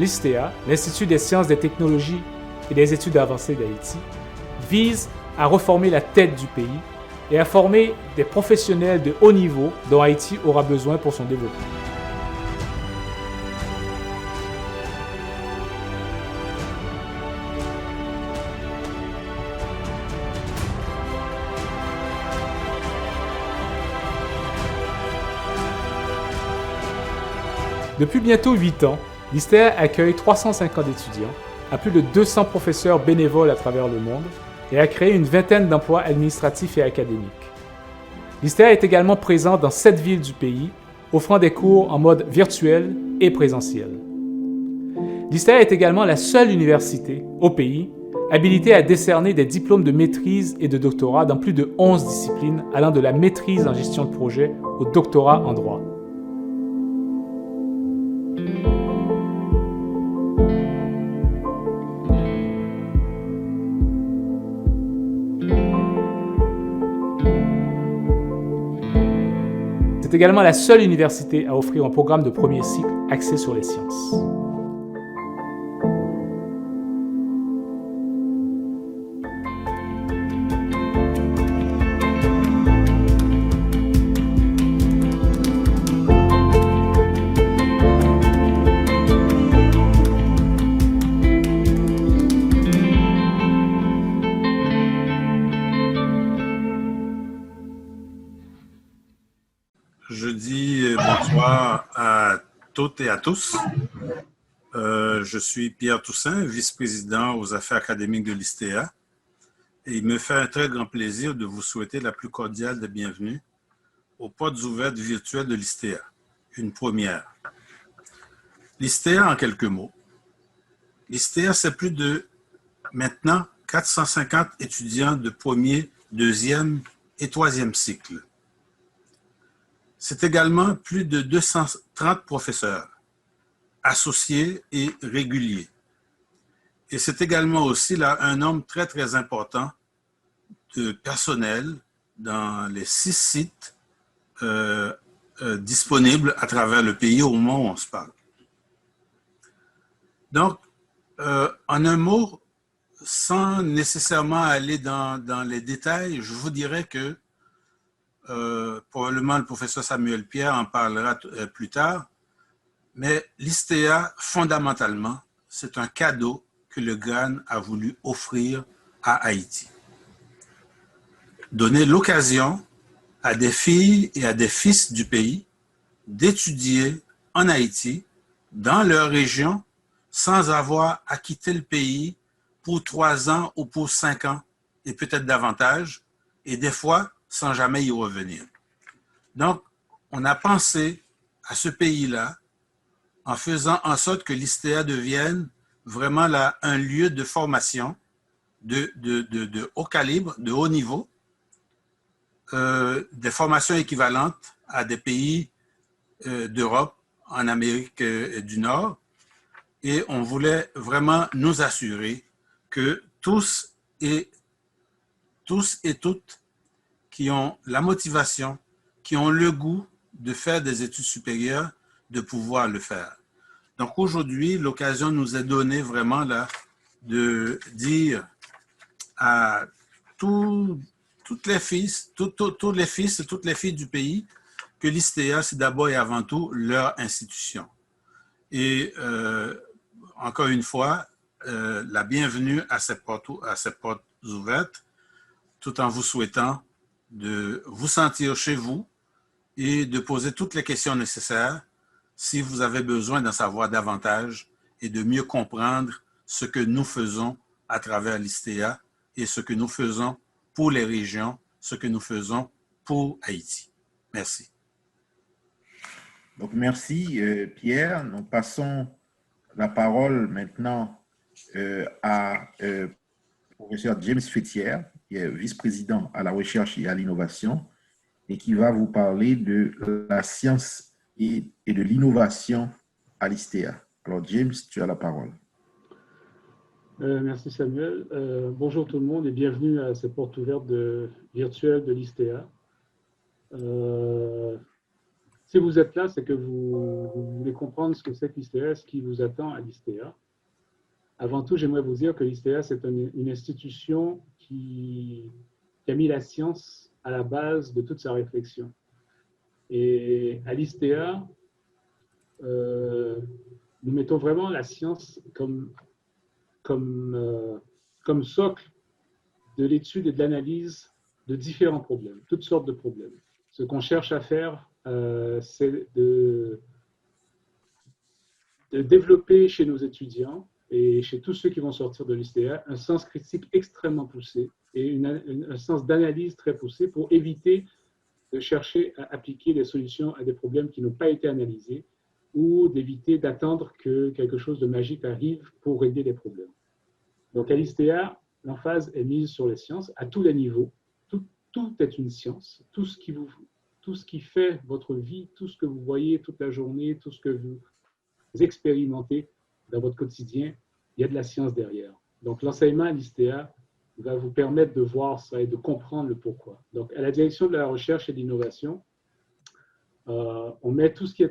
l'ISTEA, l'Institut des sciences, des technologies et des études avancées d'Haïti, vise à reformer la tête du pays et à former des professionnels de haut niveau dont Haïti aura besoin pour son développement. Depuis bientôt 8 ans, l'ISTEA accueille 350 étudiants, a plus de 200 professeurs bénévoles à travers le monde et a créé une vingtaine d'emplois administratifs et académiques. L'ISTEA est également présent dans 7 villes du pays, offrant des cours en mode virtuel et présentiel. L'ISTEA est également la seule université au pays habilitée à décerner des diplômes de maîtrise et de doctorat dans plus de 11 disciplines, allant de la maîtrise en gestion de projet au doctorat en droit. C'est également la seule université à offrir un programme de premier cycle axé sur les sciences. Je dis bonsoir à toutes et à tous. Je suis Pierre Toussaint, vice-président aux affaires académiques de l'ISTEA. Et il me fait un très grand plaisir de vous souhaiter la plus cordiale des bienvenues aux portes ouvertes virtuelles de l'ISTEA, une première. L'ISTEA en quelques mots. L'ISTEA, c'est plus de, maintenant, 450 étudiants de premier, deuxième et troisième cycle. C'est également plus de 230 professeurs, associés et réguliers. Et c'est également aussi là un nombre très, très important de personnel dans les 6 sites disponibles à travers le pays au moment où on se parle. Donc, en un mot, sans nécessairement aller dans les détails, je vous dirais que probablement le professeur Samuel Pierre en parlera plus tard, mais l'ISTEA, fondamentalement, c'est un cadeau que le GRAN a voulu offrir à Haïti. Donner l'occasion à des filles et à des fils du pays d'étudier en Haïti, dans leur région, sans avoir à quitter le pays pour 3 ans ou pour 5 ans, et peut-être davantage, et des fois, sans jamais y revenir. Donc, on a pensé à ce pays-là en faisant en sorte que l'ISTEA devienne vraiment là un lieu de formation de haut calibre, de haut niveau, des formations équivalentes à des pays d'Europe, en Amérique du Nord. Et on voulait vraiment nous assurer que tous et toutes qui ont la motivation, qui ont le goût de faire des études supérieures, de pouvoir le faire. Donc aujourd'hui, l'occasion nous est donnée vraiment là de dire à toutes les fils, tous les fils et toutes les filles du pays que l'ISTEA, c'est d'abord et avant tout leur institution. Et encore une fois, la bienvenue à ces portes ouvertes, tout en vous souhaitant de vous sentir chez vous et de poser toutes les questions nécessaires si vous avez besoin d'en savoir davantage et de mieux comprendre ce que nous faisons à travers l'ISTEA et ce que nous faisons pour les régions, ce que nous faisons pour Haïti. Merci. Donc, merci Pierre. Nous passons la parole maintenant à professeur James Fetière, qui est vice-président à la recherche et à l'innovation, et qui va vous parler de la science et de l'innovation à l'ISTEA. Alors, James, tu as la parole. Merci Samuel. Bonjour tout le monde et bienvenue à cette porte ouverte virtuelle de l'ISTEA. si vous êtes là, c'est que vous voulez comprendre ce que c'est que l'ISTEA, ce qui vous attend à l'ISTEA. Avant tout, j'aimerais vous dire que l'ISTEA, c'est une institution qui a mis la science à la base de toute sa réflexion. Et à l'ISTEA, nous mettons vraiment la science comme socle de l'étude et de l'analyse de différents problèmes, toutes sortes de problèmes. Ce qu'on cherche à faire, c'est de développer chez nos étudiants et chez tous ceux qui vont sortir de l'ISTEA un sens critique extrêmement poussé et un sens d'analyse très poussé pour éviter de chercher à appliquer des solutions à des problèmes qui n'ont pas été analysés ou d'éviter d'attendre que quelque chose de magique arrive pour régler les problèmes. Donc à l'ISTEA, l'emphase est mise sur les sciences à tous les niveaux. Tout est une science. Tout ce qui fait votre vie, tout ce que vous voyez toute la journée, tout ce que vous expérimentez dans votre quotidien, il y a de la science derrière. Donc l'enseignement à l'ISTEA va vous permettre de voir ça et de comprendre le pourquoi. Donc à la direction de la recherche et de l'innovation, on met tout ce qui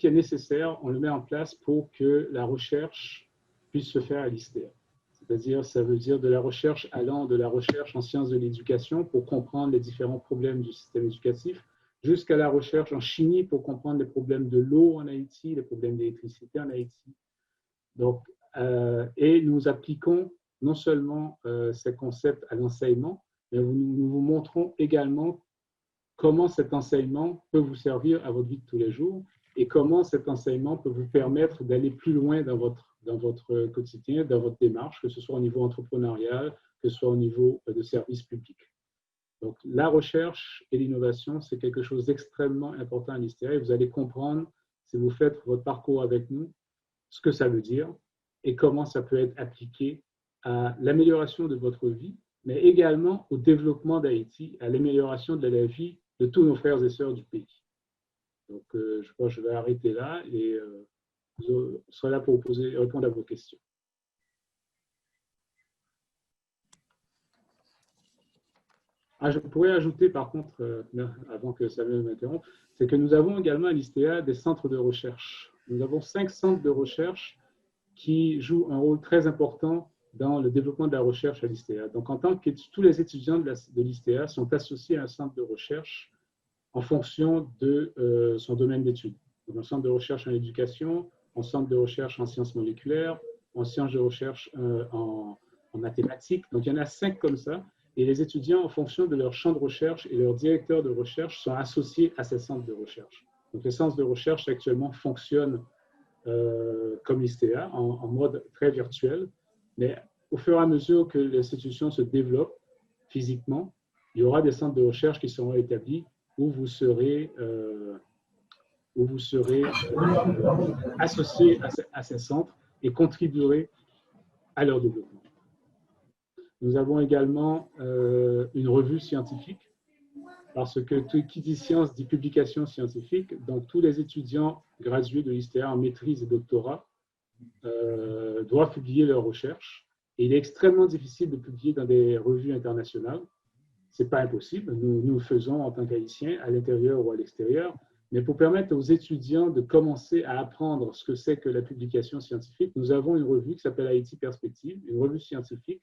est nécessaire, on le met en place pour que la recherche puisse se faire à l'ISTEA. C'est-à-dire, ça veut dire de la recherche allant de la recherche en sciences de l'éducation pour comprendre les différents problèmes du système éducatif, jusqu'à la recherche en chimie pour comprendre les problèmes de l'eau en Haïti, les problèmes d'électricité en Haïti. Donc, et nous appliquons non seulement ces concepts à l'enseignement, mais nous vous montrons également comment cet enseignement peut vous servir à votre vie de tous les jours et comment cet enseignement peut vous permettre d'aller plus loin dans votre quotidien, dans votre démarche, que ce soit au niveau entrepreneurial, que ce soit au niveau de services publics. Donc, la recherche et l'innovation, c'est quelque chose d'extrêmement important à l'ISTEA et vous allez comprendre, si vous faites votre parcours avec nous, ce que ça veut dire et comment ça peut être appliqué à l'amélioration de votre vie, mais également au développement d'Haïti, à l'amélioration de la vie de tous nos frères et sœurs du pays. Donc, je crois que je vais arrêter là et je serai là pour répondre à vos questions. Je pourrais ajouter, par contre, avant que Samuel m'interrompe, c'est que nous avons également à l'ISTEA des centres de recherche. Nous avons 5 centres de recherche qui jouent un rôle très important dans le développement de la recherche à l'ISTEA. Donc, en tant que tous les étudiants de l'ISTEA sont associés à un centre de recherche en fonction de son domaine d'études. Donc, un centre de recherche en éducation, un centre de recherche en sciences moléculaires, un centre de recherche en mathématiques. Donc, il y en a 5 comme ça. Et les étudiants, en fonction de leur champ de recherche et leur directeur de recherche, sont associés à ces centres de recherche. Donc, les centres de recherche actuellement fonctionnent comme l'ISTEA, en mode très virtuel. Mais au fur et à mesure que l'institution se développe physiquement, il y aura des centres de recherche qui seront établis où vous serez associés à ces centres et contribuerez à leur développement. Nous avons également une revue scientifique, parce que qui dit science dit publication scientifique. Donc, tous les étudiants gradués de l'ISTEA en maîtrise et doctorat doivent publier leurs recherches. Et il est extrêmement difficile de publier dans des revues internationales. Ce n'est pas impossible, nous le faisons en tant qu'Haïtiens, à l'intérieur ou à l'extérieur. Mais pour permettre aux étudiants de commencer à apprendre ce que c'est que la publication scientifique, nous avons une revue qui s'appelle Haïti Perspective, une revue scientifique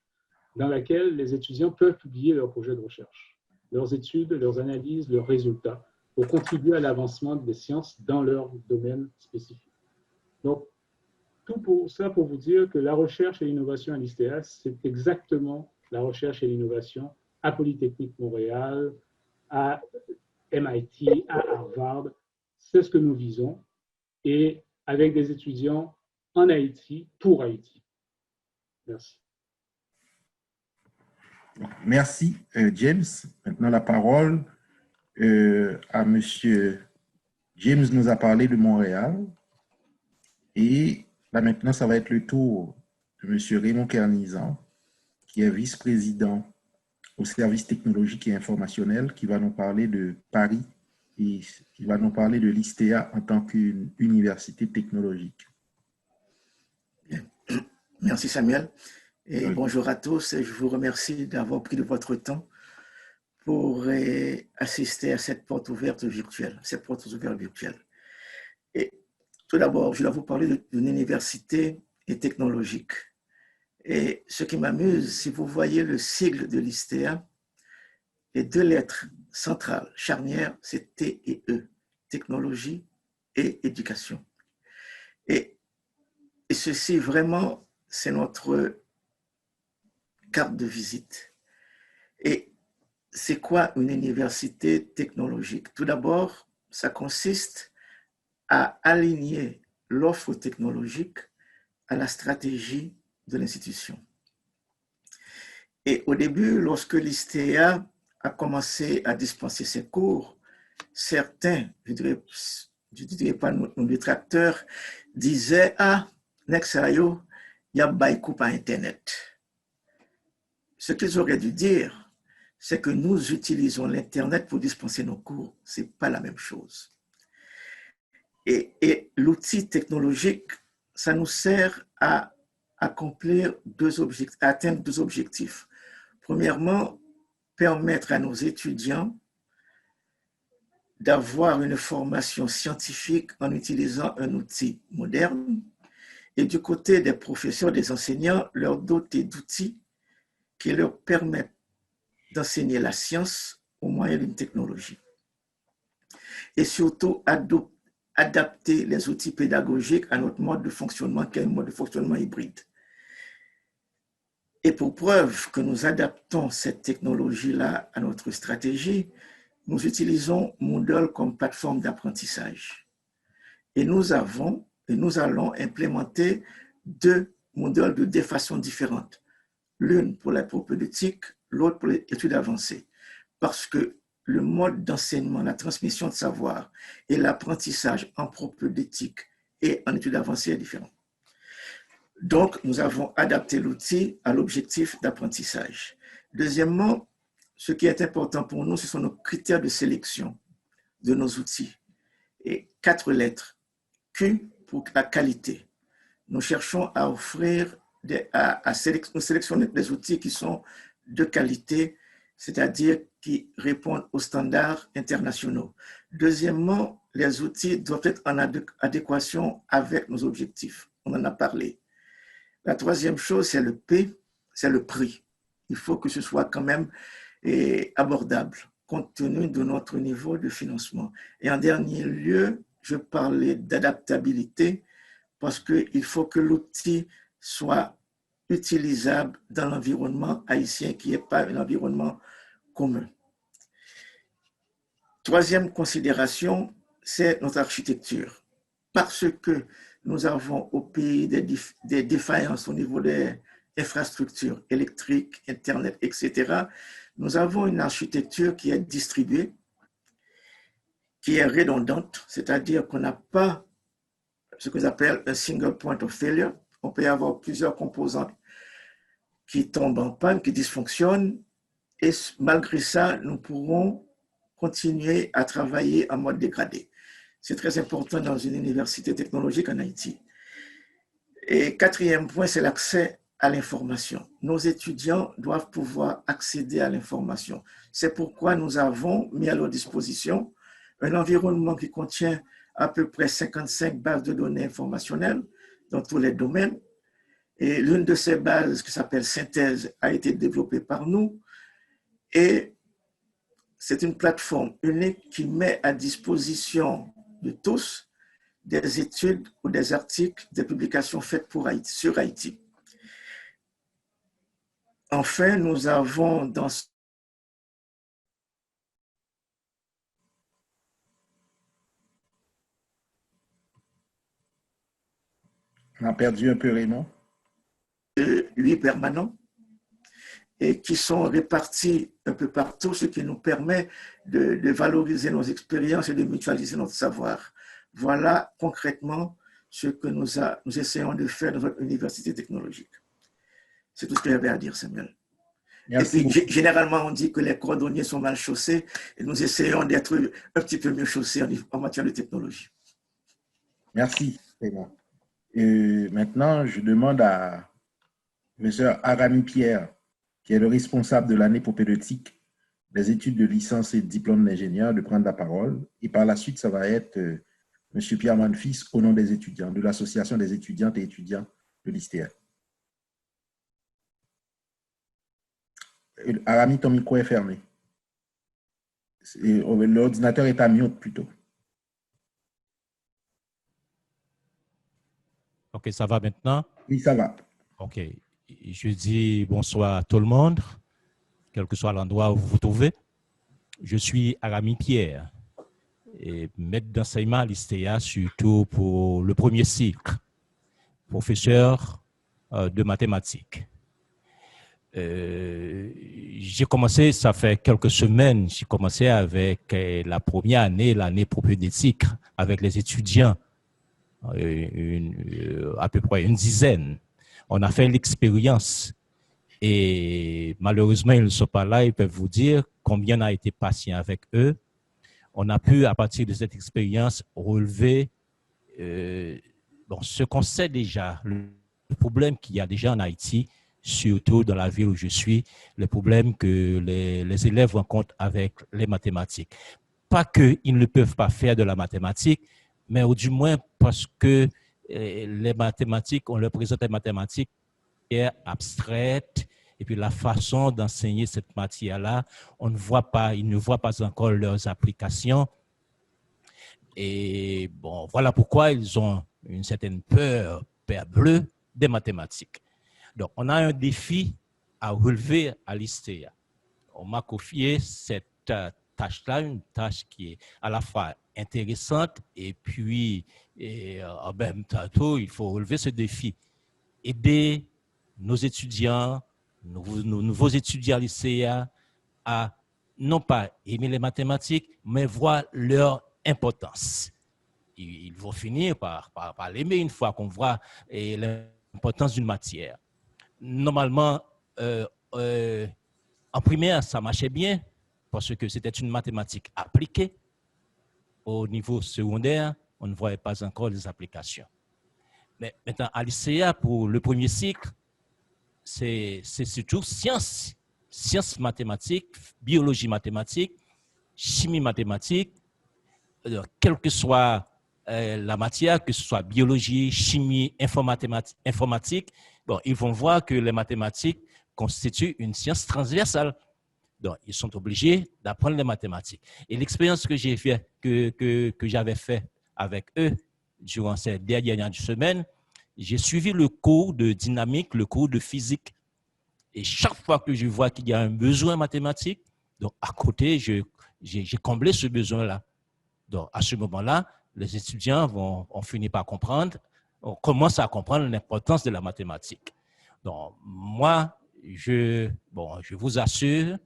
dans laquelle les étudiants peuvent publier leurs projets de recherche, leurs études, leurs analyses, leurs résultats, pour contribuer à l'avancement des sciences dans leur domaine spécifique. Donc, tout pour ça pour vous dire que la recherche et l'innovation à l'ISTEA, c'est exactement la recherche et l'innovation à Polytechnique Montréal, à MIT, à Harvard. C'est ce que nous visons, et avec des étudiants en Haïti, pour Haïti. Merci. Merci, James. Maintenant, la parole à Monsieur James nous a parlé de Montréal. Et là, maintenant, ça va être le tour de Monsieur Raymond Kernizan, qui est vice-président au service technologique et informationnel, qui va nous parler de Paris et qui va nous parler de l'ISTEA en tant qu'université technologique. Bien. Merci, Samuel. Et bonjour à tous. Je vous remercie d'avoir pris de votre temps pour assister à cette porte ouverte virtuelle, cette porte ouverte virtuelle. Et tout d'abord, je dois vous parler d'une université et technologique. Et ce qui m'amuse, si vous voyez le sigle de l'ISTEA, les deux lettres centrales, charnières, c'est T et E, technologie et éducation. Et ceci, vraiment, c'est notre carte de visite. Et c'est quoi une université technologique? Tout d'abord, ça consiste à aligner l'offre technologique à la stratégie de l'institution. Et au début, lorsque l'ISTEA a commencé à dispenser ses cours, certains, je ne dirais pas nos détracteurs, disaient « Ah, Nexayo, il y a beaucoup par Internet ». Ce qu'ils auraient dû dire, c'est que nous utilisons l'Internet pour dispenser nos cours. Ce n'est pas la même chose. Et l'outil technologique, ça nous sert à accomplir à atteindre deux objectifs. Premièrement, permettre à nos étudiants d'avoir une formation scientifique en utilisant un outil moderne, et du côté des professeurs, des enseignants, leur doter d'outils qui leur permettent d'enseigner la science au moyen d'une technologie. Et surtout, adapter les outils pédagogiques à notre mode de fonctionnement, qui est un mode de fonctionnement hybride. Et pour preuve que nous adaptons cette technologie-là à notre stratégie, nous utilisons Moodle comme plateforme d'apprentissage. Et nous allons implémenter deux Moodle de deux façons différentes. L'une pour la propédeutique, l'autre pour les études avancées. Parce que le mode d'enseignement, la transmission de savoir et l'apprentissage en propédeutique et en études avancées est différent. Donc, nous avons adapté l'outil à l'objectif d'apprentissage. Deuxièmement, ce qui est important pour nous, ce sont nos critères de sélection de nos outils. Et 4 lettres. Q pour la qualité. Nous cherchons à offrir, nous sélectionner des outils qui sont de qualité, c'est-à-dire qui répondent aux standards internationaux. Deuxièmement, les outils doivent être en adéquation avec nos objectifs. On en a parlé. La troisième chose, c'est le P, c'est le prix. Il faut que ce soit quand même abordable, compte tenu de notre niveau de financement. Et en dernier lieu, je parlais d'adaptabilité parce qu'il faut que l'outil soit utilisable dans l'environnement haïtien qui n'est pas un environnement commun. Troisième considération, c'est notre architecture. Parce que nous avons au pays des défaillances au niveau des infrastructures électriques, Internet, etc., nous avons une architecture qui est distribuée, qui est redondante, c'est-à-dire qu'on n'a pas ce que j'appelle un single point of failure. On peut y avoir plusieurs composantes qui tombent en panne, qui dysfonctionnent, et malgré ça, nous pourrons continuer à travailler en mode dégradé. C'est très important dans une université technologique en Haïti. Et quatrième point, c'est l'accès à l'information. Nos étudiants doivent pouvoir accéder à l'information. C'est pourquoi nous avons mis à leur disposition un environnement qui contient à peu près 55 bases de données informationnelles dans tous les domaines. Et l'une de ces bases, qui s'appelle Synthèse, a été développée par nous. Et c'est une plateforme unique qui met à disposition de tous des études ou des articles, des publications faites pour Haïti, sur Haïti. Enfin, nous avons dans On a perdu un peu Raymond. 8 permanents et qui sont répartis un peu partout, ce qui nous permet de valoriser nos expériences et de mutualiser notre savoir. Voilà concrètement ce que nous essayons de faire dans notre université technologique. C'est tout ce que j'avais à dire, Samuel. Merci. Et puis, généralement, on dit que les cordonniers sont mal chaussés et nous essayons d'être un petit peu mieux chaussés en matière de technologie. Merci, Raymond. Maintenant, je demande à M. Arami Pierre, qui est le responsable de l'année propédeutique des études de licence et de diplôme d'ingénieur de prendre la parole. Et par la suite, ça va être M. Pierre Manfis au nom des étudiants, de l'Association des étudiantes et étudiants de l'ISTEA. Arami, ton micro est fermé. L'ordinateur est à mute plutôt. OK, ça va maintenant? Oui, ça va. OK. Je dis bonsoir à tout le monde, quel que soit l'endroit où vous vous trouvez. Je suis Arami Pierre, et maître d'enseignement à l'ISTEA, surtout pour le premier cycle, professeur de mathématiques. J'ai commencé, ça fait quelques semaines, j'ai commencé avec la première année, l'année propédeutique, avec les étudiants, à peu près une dizaine. On a fait l'expérience et malheureusement, ils ne sont pas là, ils peuvent vous dire combien on a été patient avec eux. On a pu, à partir de cette expérience, relever ce qu'on sait déjà, le problème qu'il y a déjà en Haïti, surtout dans la ville où je suis, les problèmes que les élèves rencontrent avec les mathématiques. Pas qu'ils ne peuvent pas faire de la mathématique, mais au du moins parce que les mathématiques, on leur présente les mathématiques abstraites, et puis la façon d'enseigner cette matière-là, on ne voit pas, ils ne voient pas encore leurs applications. Et bon, voilà pourquoi ils ont une certaine peur bleue des mathématiques. Donc, on a un défi à relever à l'ISTEA. On m'a confié cette tâche-là, une tâche qui est à la fois intéressante et puis en même temps, il faut relever ce défi. Aider nos étudiants, nos nouveaux étudiants à l'ISTEA à non pas aimer les mathématiques, mais voir leur importance. Ils vont finir par l'aimer une fois qu'on voit l'importance d'une matière. Normalement, en primaire, ça marchait bien parce que c'était une mathématique appliquée. Au niveau secondaire, on ne voyait pas encore les applications. Mais maintenant, à l'ISTEA, pour le premier cycle, c'est surtout sciences mathématiques, biologie mathématique, chimie mathématique, quelle que soit la matière, que ce soit biologie, chimie, informatique, bon, ils vont voir que les mathématiques constituent une science transversale. Donc, ils sont obligés d'apprendre les mathématiques. Et l'expérience que j'ai fait, que j'avais fait avec eux durant ces dernières semaines, j'ai suivi le cours de dynamique, le cours de physique. Et chaque fois que je vois qu'il y a un besoin mathématique, donc à côté, j'ai comblé ce besoin-là. Donc, à ce moment-là, les étudiants ont fini par comprendre, on commence à comprendre l'importance de la mathématique. Donc, moi, je vous assure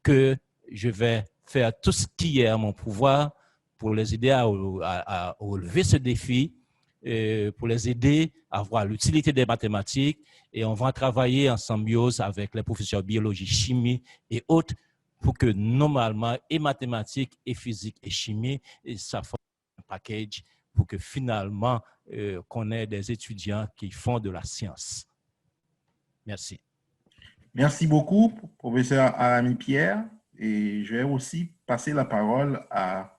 que je vais faire tout ce qui est à mon pouvoir pour les aider à relever ce défi, pour les aider à voir l'utilité des mathématiques, et on va travailler en symbiose avec les professeurs de biologie, chimie et autres pour que normalement, et mathématiques, et physique, et chimie, et ça forme un package pour que finalement, qu'on ait des étudiants qui font de la science. Merci. Merci beaucoup, professeur Arami Pierre. Et je vais aussi passer la parole à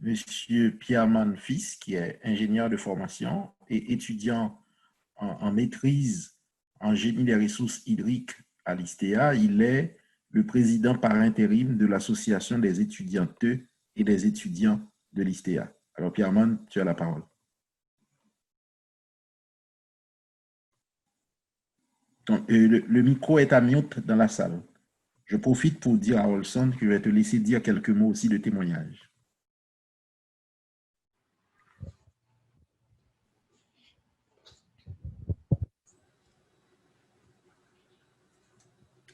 M. Pierre Manfis, qui est ingénieur de formation et étudiant en maîtrise en génie des ressources hydriques à l'ISTEA. Il est le président par intérim de l'Association des étudiantes et des étudiants de l'ISTEA. Alors, Pierre Man, tu as la parole. Donc, le micro est à mute dans la salle. Je profite pour dire à Olson que je vais te laisser dire quelques mots aussi de témoignage.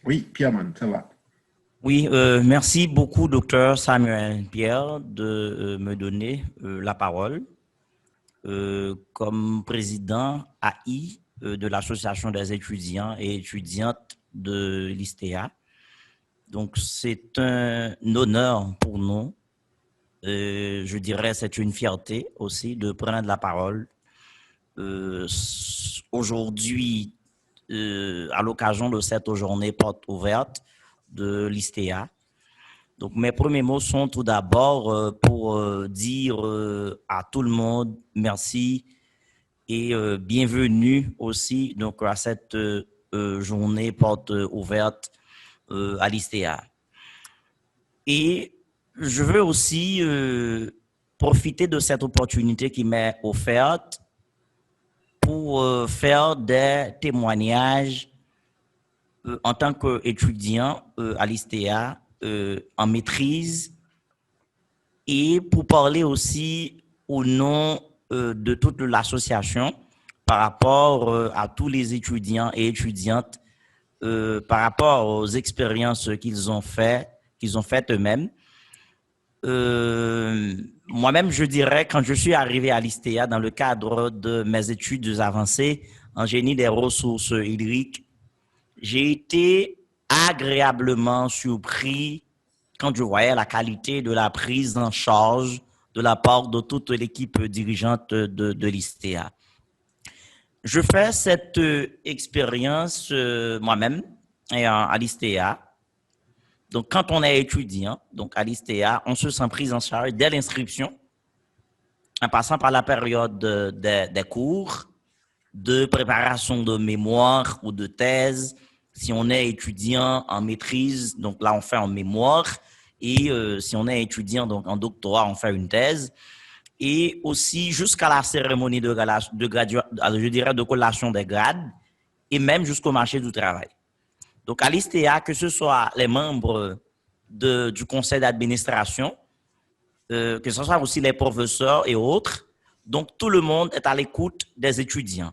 Oui, Pierre Man, ça va. Oui, merci beaucoup, docteur Samuel Pierre, de me donner la parole. Comme président AI de l'Association des étudiants et étudiantes de l'ISTEA. Donc, c'est un honneur pour nous. Je dirais c'est une fierté aussi de prendre la parole aujourd'hui à l'occasion de cette journée porte ouverte de l'ISTEA. Donc, mes premiers mots sont tout d'abord pour dire à tout le monde merci et bienvenue aussi donc, à cette journée porte ouverte à l'ISTEA. Et je veux aussi profiter de cette opportunité qui m'est offerte pour faire des témoignages en tant qu'étudiant à l'ISTEA en maîtrise et pour parler aussi au nom de toute l'association par rapport à tous les étudiants et étudiantes par rapport aux expériences qu'ils ont faites eux-mêmes. Moi-même, je dirais, quand je suis arrivé à l'ISTEA dans le cadre de mes études avancées en génie des ressources hydriques, j'ai été agréablement surpris quand je voyais la qualité de la prise en charge de la part de toute l'équipe dirigeante de l'ISTEA. Je fais cette expérience moi-même à l'ISTEA. Donc, quand on est étudiant, donc à l'ISTEA, on se sent pris en charge dès l'inscription, en passant par la période des cours, de préparation de mémoire ou de thèse. Si on est étudiant en maîtrise, donc là, on fait en mémoire. Et si on est étudiant donc en doctorat, on fait une thèse. Et aussi jusqu'à la cérémonie de collation des grades et même jusqu'au marché du travail. Donc, à l'ISTEA, que ce soit les membres du conseil d'administration, que ce soit aussi les professeurs et autres, donc tout le monde est à l'écoute des étudiants.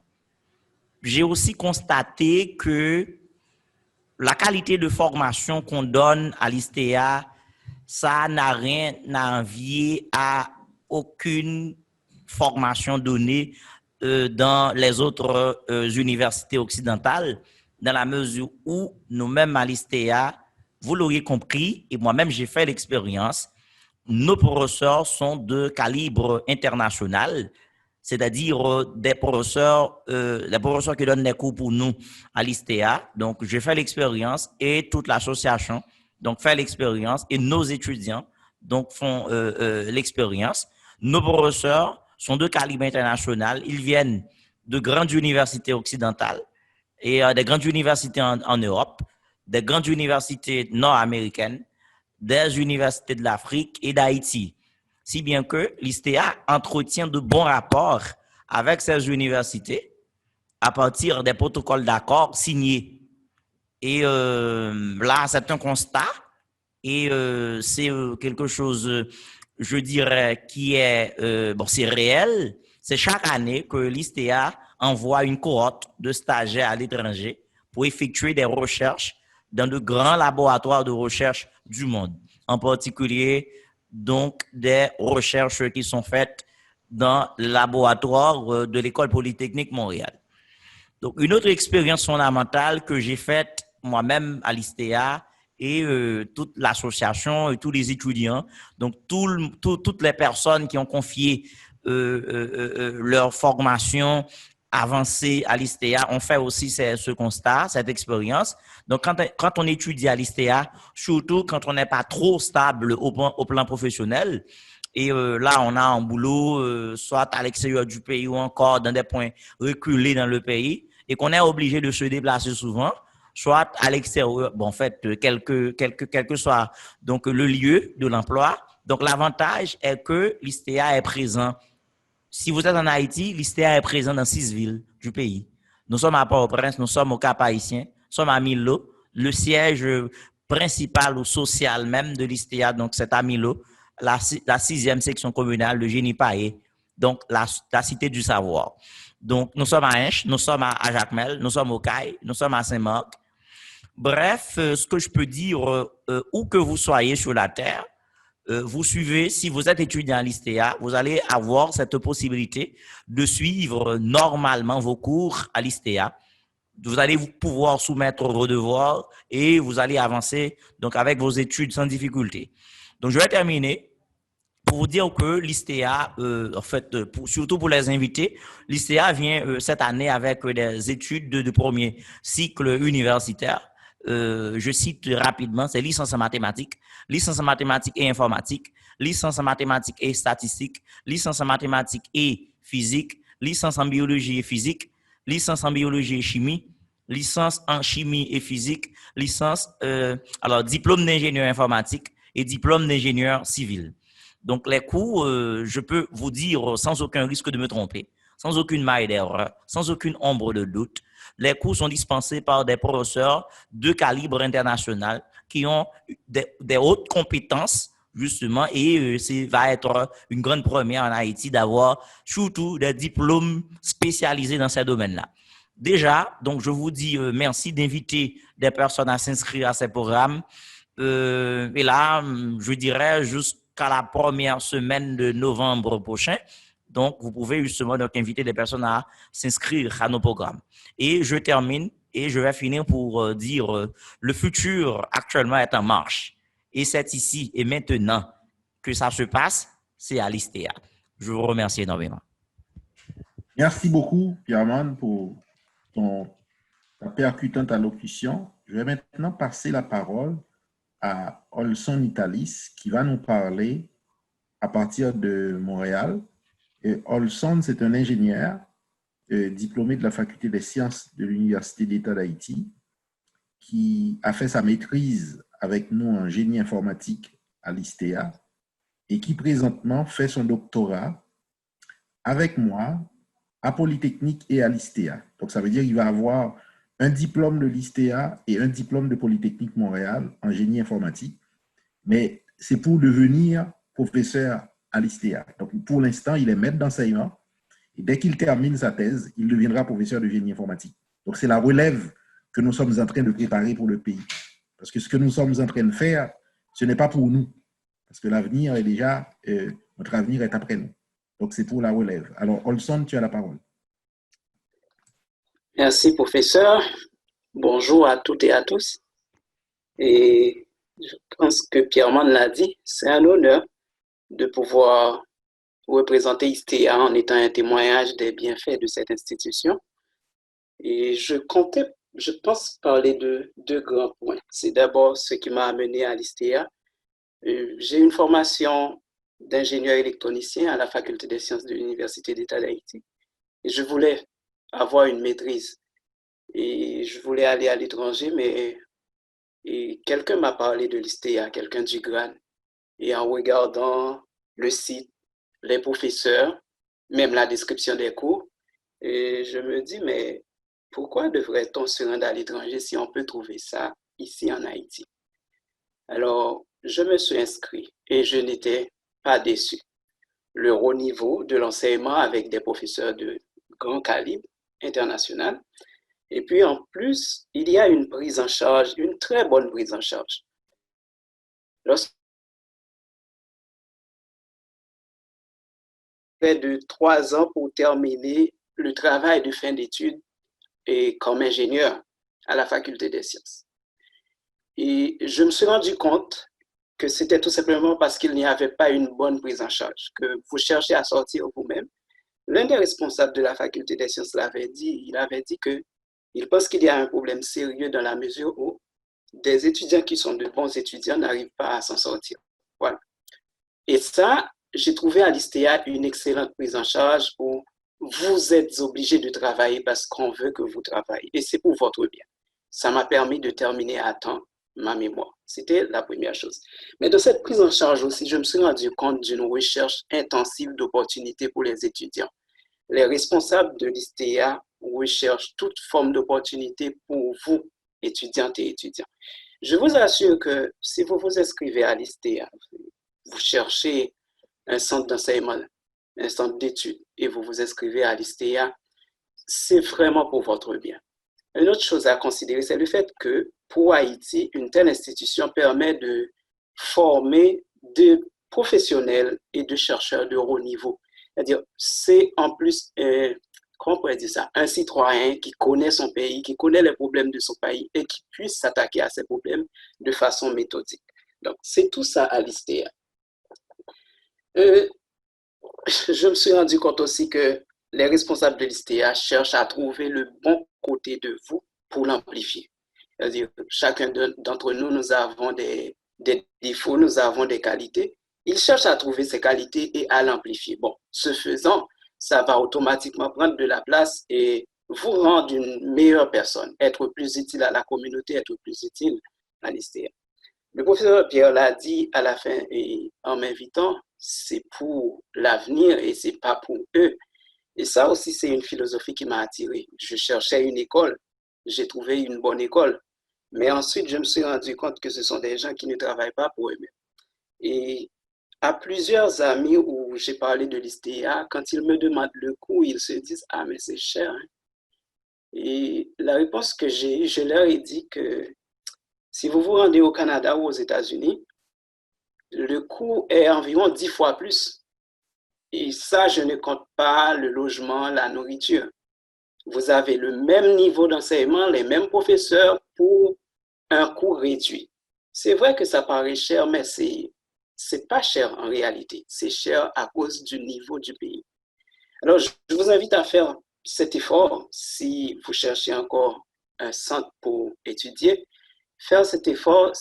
J'ai aussi constaté que la qualité de formation qu'on donne à l'ISTEA, ça n'a rien à envier à aucune formation donnée dans les autres universités occidentales, dans la mesure où nous-mêmes à l'ISTEA, vous l'auriez compris, et moi-même j'ai fait l'expérience, nos professeurs sont de calibre international, c'est-à-dire des professeurs qui donnent des cours pour nous à l'ISTEA. Donc, j'ai fait l'expérience et toute l'association donc fait l'expérience et nos étudiants donc font l'expérience. Nos professeurs sont de calibre international, ils viennent de grandes universités occidentales et des grandes universités en Europe, des grandes universités nord-américaines, des universités de l'Afrique et d'Haïti. Si bien que l'ISTEA entretient de bons rapports avec ces universités à partir des protocoles d'accord signés. Et là, c'est un constat et c'est quelque chose, je dirais, qui est, c'est réel. C'est chaque année que l'ISTEA envoie une cohorte de stagiaires à l'étranger pour effectuer des recherches dans de grands laboratoires de recherche du monde, en particulier donc des recherches qui sont faites dans le laboratoire de l'École polytechnique Montréal. Donc, une autre expérience fondamentale que j'ai faite moi-même à l'ISTEA et toute l'association et tous les étudiants, donc toutes les personnes qui ont confié leur formation avancée à l'ISTEA ont fait aussi ce constat, cette expérience. Donc, quand on étudie à l'ISTEA, surtout quand on n'est pas trop stable au plan professionnel, et là, on a un boulot, soit à l'extérieur du pays ou encore dans des points reculés dans le pays, et qu'on est obligé de se déplacer souvent, soit à l'extérieur, bon, en fait, quel que soit donc, le lieu de l'emploi. Donc, l'avantage est que l'ISTEA est présent. Si vous êtes en Haïti, l'ISTEA est présent dans 6 villes du pays. Nous sommes à Port-au-Prince, nous sommes au Cap-Haïtien, nous sommes à Milo. Le siège principal ou social même de l'ISTEA, donc c'est à Milo, la 6e section communale de Génie-Paé, donc la cité du savoir. Donc nous sommes à Hinche, nous sommes à Jacmel, nous sommes au Caille, nous sommes à Saint-Marc. Bref, ce que je peux dire, où que vous soyez sur la terre, vous suivez, si vous êtes étudiant à l'ISTEA, vous allez avoir cette possibilité de suivre normalement vos cours à l'ISTEA. Vous allez pouvoir soumettre vos devoirs et vous allez avancer donc avec vos études sans difficulté. Donc, je vais terminer pour vous dire que l'ISTEA, en fait, surtout pour les invités, l'ISTEA vient cette année avec des études de premier cycle universitaire je cite rapidement, c'est licence en mathématiques et informatique, licence en mathématiques et statistiques, licence en mathématiques et physique, licence en biologie et physique, licence en biologie et chimie, licence en chimie et physique, alors diplôme d'ingénieur informatique et diplôme d'ingénieur civil. Donc les cours, je peux vous dire sans aucun risque de me tromper, sans aucune maille d'erreur, sans aucune ombre de doute, les cours sont dispensés par des professeurs de calibre international qui ont des hautes compétences, justement, et va être une grande première en Haïti d'avoir surtout des diplômes spécialisés dans ces domaines-là. Déjà, donc je vous dis merci d'inviter des personnes à s'inscrire à ces programmes. Et là, je dirais jusqu'à la première semaine de novembre prochain. Donc, vous pouvez justement donc inviter des personnes à s'inscrire à nos programmes. Et je termine et je vais finir pour dire le futur actuellement est en marche. Et c'est ici et maintenant que ça se passe, c'est à l'ISTEA. Je vous remercie énormément. Merci beaucoup, Pierre-Man, pour ta percutante allocution. Je vais maintenant passer la parole à Olson Italis, qui va nous parler à partir de Montréal. Et Olson, c'est un ingénieur diplômé de la Faculté des sciences de l'Université d'État d'Haïti, qui a fait sa maîtrise avec nous en génie informatique à l'ISTEA et qui présentement fait son doctorat avec moi à Polytechnique et à l'ISTEA. Donc, ça veut dire qu'il va avoir un diplôme de l'ISTEA et un diplôme de Polytechnique Montréal en génie informatique, mais c'est pour devenir professeur à l'ISTEA. Donc, pour l'instant, il est maître d'enseignement et dès qu'il termine sa thèse, il deviendra professeur de génie informatique. Donc, c'est la relève que nous sommes en train de préparer pour le pays. Parce que ce que nous sommes en train de faire, ce n'est pas pour nous. Parce que l'avenir est déjà, notre avenir est après nous. Donc, c'est pour la relève. Alors, Olson, tu as la parole. Merci, professeur. Bonjour à toutes et à tous. Et je pense que Pierre-Man l'a dit, c'est un honneur de pouvoir représenter ISTEA en étant un témoignage des bienfaits de cette institution. Et je pense parler de deux grands points. C'est d'abord ce qui m'a amené à l'ISTEA. J'ai une formation d'ingénieur électronicien à la Faculté des sciences de l'Université d'État d'Haïti. Et je voulais avoir une maîtrise. Et je voulais aller à l'étranger, mais quelqu'un m'a parlé de l'ISTEA, quelqu'un du GRAN. Et en regardant le site, les professeurs, même la description des cours, et je me dis, mais pourquoi devrait-on se rendre à l'étranger si on peut trouver ça ici en Haïti? Alors, je me suis inscrit et je n'étais pas déçu. Le haut niveau de l'enseignement avec des professeurs de grand calibre international. Et puis, en plus, il y a une prise en charge, une très bonne prise en charge. Près de 3 ans pour terminer le travail de fin d'études et comme ingénieur à la Faculté des sciences. Et je me suis rendu compte que c'était tout simplement parce qu'il n'y avait pas une bonne prise en charge, que vous cherchez à sortir vous-même. L'un des responsables de la Faculté des sciences l'avait dit, il avait dit qu'il pense qu'il y a un problème sérieux dans la mesure où des étudiants qui sont de bons étudiants n'arrivent pas à s'en sortir. Voilà. Et ça, j'ai trouvé à l'ISTEA une excellente prise en charge où vous êtes obligé de travailler parce qu'on veut que vous travaillez et c'est pour votre bien. Ça m'a permis de terminer à temps ma mémoire. C'était la première chose. Mais de cette prise en charge aussi, je me suis rendu compte d'une recherche intensive d'opportunités pour les étudiants. Les responsables de l'ISTEA recherchent toute forme d'opportunité pour vous, étudiantes et étudiants. Je vous assure que si vous vous inscrivez à l'ISTEA, vous cherchez un centre d'enseignement, un centre d'études, et vous vous inscrivez à l'ISTEA, c'est vraiment pour votre bien. Une autre chose à considérer, c'est le fait que pour Haïti, une telle institution permet de former des professionnels et de chercheurs de haut niveau. C'est-à-dire, c'est en plus, comment on pourrait dire ça, un citoyen qui connaît son pays, qui connaît les problèmes de son pays et qui puisse s'attaquer à ces problèmes de façon méthodique. Donc, c'est tout ça à l'ISTEA. Je me suis rendu compte aussi que les responsables de l'ISTEA cherchent à trouver le bon côté de vous pour l'amplifier. C'est-à-dire, chacun d'entre nous, nous avons des défauts, nous avons des qualités. Il cherche à trouver ces qualités et à l'amplifier. Bon, ce faisant, ça va automatiquement prendre de la place et vous rendre une meilleure personne, être plus utile à la communauté, être plus utile à l'ISTEA. Le professeur Pierre l'a dit à la fin et en m'invitant, c'est pour l'avenir et c'est pas pour eux. Et ça aussi, c'est une philosophie qui m'a attiré. Je cherchais une école, j'ai trouvé une bonne école, mais ensuite, je me suis rendu compte que ce sont des gens qui ne travaillent pas pour eux-mêmes. Et à plusieurs amis où j'ai parlé de l'ISTEA, quand ils me demandent le coût, ils se disent « Ah, mais c'est cher. Hein. » Et la réponse que j'ai eue, je leur ai dit que si vous vous rendez au Canada ou aux États-Unis, le coût est environ 10 fois plus. Et ça, je ne compte pas le logement, la nourriture. Vous avez le même niveau d'enseignement, les mêmes professeurs pour un coût réduit. C'est vrai que ça paraît cher, mais c'est pas cher en réalité. C'est cher à cause du niveau du pays. Alors, je vous invite à faire cet effort si vous cherchez encore un centre pour étudier. Faire cet effort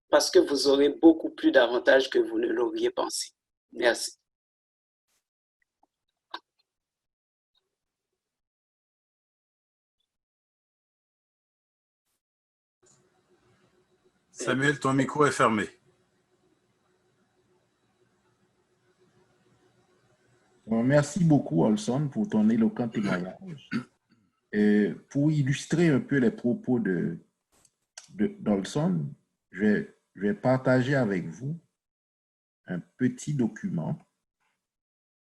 parce que vous aurez beaucoup plus d'avantages que vous ne l'auriez pensé. Merci. Samuel, ton micro est fermé. Bon, merci beaucoup, Olson, pour ton éloquent témoignage. Pour illustrer un peu les propos d'Olson, je vais partager avec vous un petit document.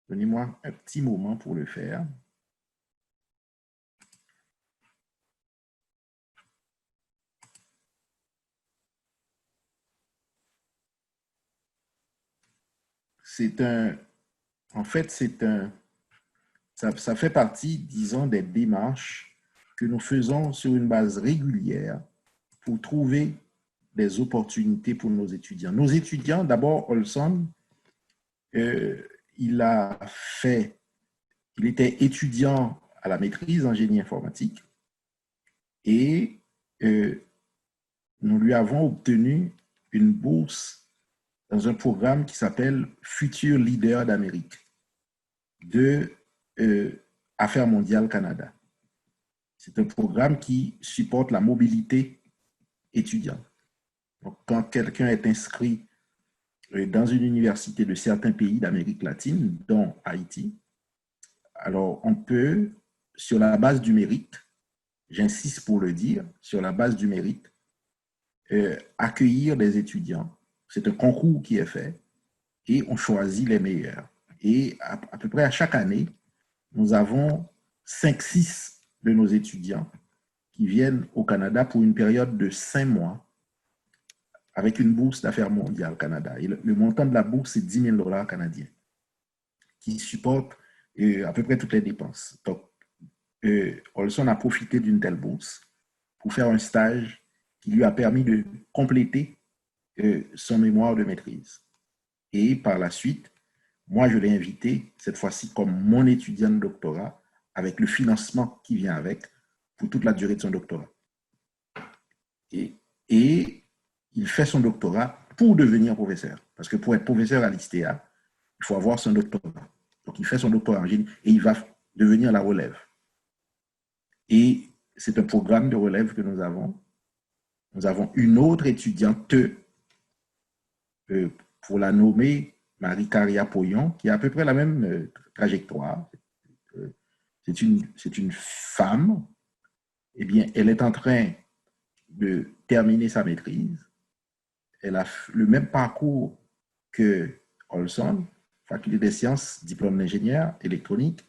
Donnez-moi un petit moment pour le faire. Ça fait partie, disons, des démarches que nous faisons sur une base régulière pour trouver des opportunités pour nos étudiants. Nos étudiants, d'abord, Olson, il était étudiant à la maîtrise en génie informatique et nous lui avons obtenu une bourse dans un programme qui s'appelle Futur Leader d'Amérique de Affaires mondiales Canada. C'est un programme qui supporte la mobilité étudiante. Donc, quand quelqu'un est inscrit dans une université de certains pays d'Amérique latine, dont Haïti, alors on peut, sur la base du mérite, j'insiste pour le dire, sur la base du mérite, accueillir des étudiants. C'est un concours qui est fait et on choisit les meilleurs. Et à peu près à chaque année, nous avons 5-6 de nos étudiants qui viennent au Canada pour une période de 5 mois avec une bourse d'affaires mondiales Canada. Et le montant de la bourse, c'est 10 000 $ canadiens qui supporte à peu près toutes les dépenses. Donc, Olson a profité d'une telle bourse pour faire un stage qui lui a permis de compléter son mémoire de maîtrise. Et par la suite, moi, je l'ai invité, cette fois-ci, comme mon étudiant de doctorat, avec le financement qui vient avec, pour toute la durée de son doctorat. Et il fait son doctorat pour devenir professeur. Parce que pour être professeur à l'ISTEA, il faut avoir son doctorat. Donc, il fait son doctorat en génie et il va devenir la relève. Et c'est un programme de relève que nous avons. Nous avons une autre étudiante, pour la nommer Marie-Caria Poyon, qui a à peu près la même trajectoire. C'est une femme. Eh bien, elle est en train de terminer sa maîtrise. Elle a le même parcours que Olson, faculté des sciences, diplôme d'ingénieur électronique,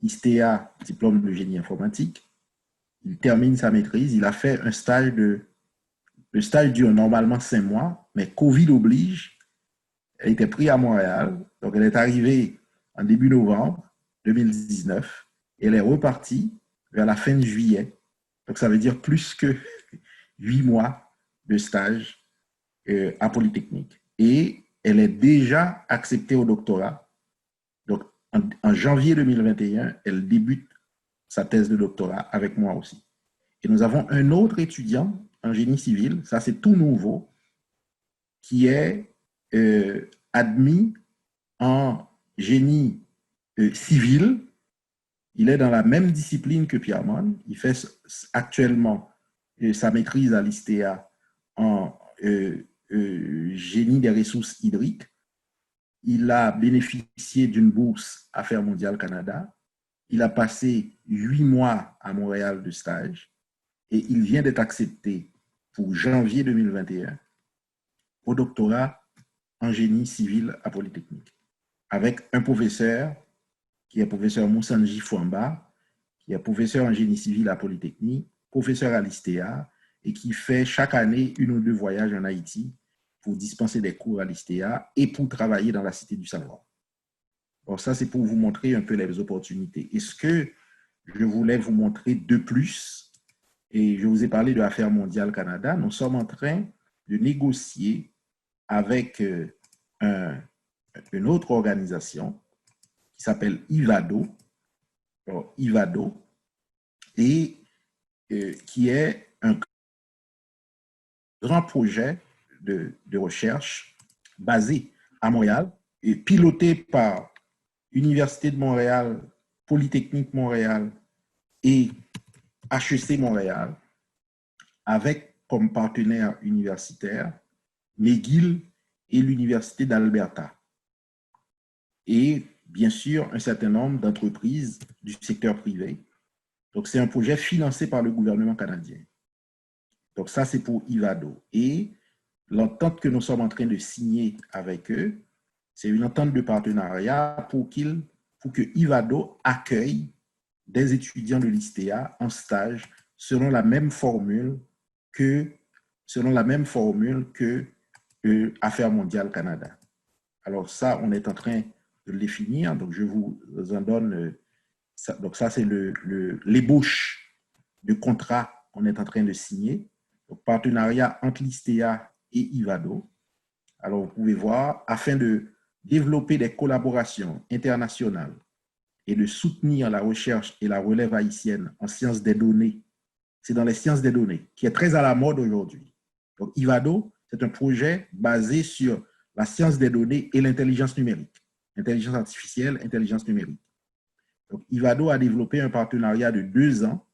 ISTEA, diplôme de génie informatique. Il termine sa maîtrise. Il a fait un stage le stage dure normalement 5 mois, mais Covid oblige. Elle était prise à Montréal. Donc, elle est arrivée en début novembre 2019 et elle est repartie vers la fin de juillet. Donc, ça veut dire plus que 8 mois de stage à Polytechnique. Et elle est déjà acceptée au doctorat. Donc, en janvier 2021, elle débute sa thèse de doctorat avec moi aussi. Et nous avons un autre étudiant en génie civil, ça c'est tout nouveau, qui est admis en génie civil. Il est dans la même discipline que Pierre-Mon. Il fait actuellement sa maîtrise à l'ISTEA en génie des ressources hydriques. Il a bénéficié d'une bourse Affaires mondiales Canada. Il a passé 8 mois à Montréal de stage et il vient d'être accepté pour janvier 2021 au doctorat en génie civil à Polytechnique, avec un professeur qui est professeur Moussanji Fouamba, qui est professeur en génie civil à Polytechnique, professeur à l'ISTEA, et qui fait chaque année 1 ou 2 voyages en Haïti pour dispenser des cours à l'ISTEA et pour travailler dans la Cité du Savoir. Alors ça, c'est pour vous montrer un peu les opportunités. Et ce que je voulais vous montrer de plus, et je vous ai parlé de Affaires mondiales Canada, nous sommes en train de négocier avec une autre organisation qui s'appelle IVADO, et qui est un grand projet de recherche basé à Montréal et piloté par Université de Montréal, Polytechnique Montréal et HEC Montréal, avec comme partenaire universitaire McGill et l'Université d'Alberta. Et bien sûr, un certain nombre d'entreprises du secteur privé. Donc, c'est un projet financé par le gouvernement canadien. Donc, ça, c'est pour IVADO. Et l'entente que nous sommes en train de signer avec eux, c'est une entente de partenariat pour que IVADO accueille des étudiants de l'ISTEA en stage selon la même formule que Affaires mondiales Canada. Alors ça, on est en train de le définir, donc je vous en donne, donc ça c'est l'ébauche de contrat qu'on est en train de signer, donc partenariat entre l'ISTEA et IVADO. Alors vous pouvez voir, afin de développer des collaborations internationales et de soutenir la recherche et la relève haïtienne en sciences des données, c'est dans les sciences des données, qui est très à la mode aujourd'hui. Donc IVADO, c'est un projet basé sur la science des données et l'intelligence numérique. Intelligence artificielle, intelligence numérique. Donc, IVADO a développé un partenariat de 2 ans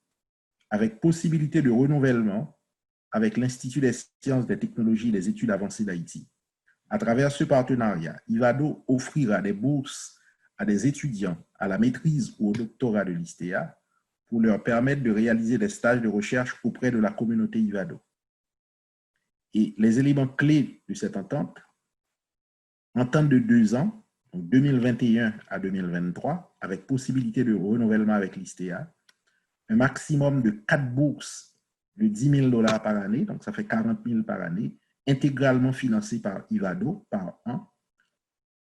avec possibilité de renouvellement avec l'Institut des sciences, des technologies et des études avancées d'Haïti. À travers ce partenariat, IVADO offrira des bourses à des étudiants à la maîtrise ou au doctorat de l'ISTEA pour leur permettre de réaliser des stages de recherche auprès de la communauté IVADO. Et les éléments clés de cette entente de 2 ans, donc 2021 à 2023, avec possibilité de renouvellement avec l'ISTEA, un maximum de 4 bourses de $10 000 par année, donc ça fait 40 000 par année, intégralement financées par IVADO par an.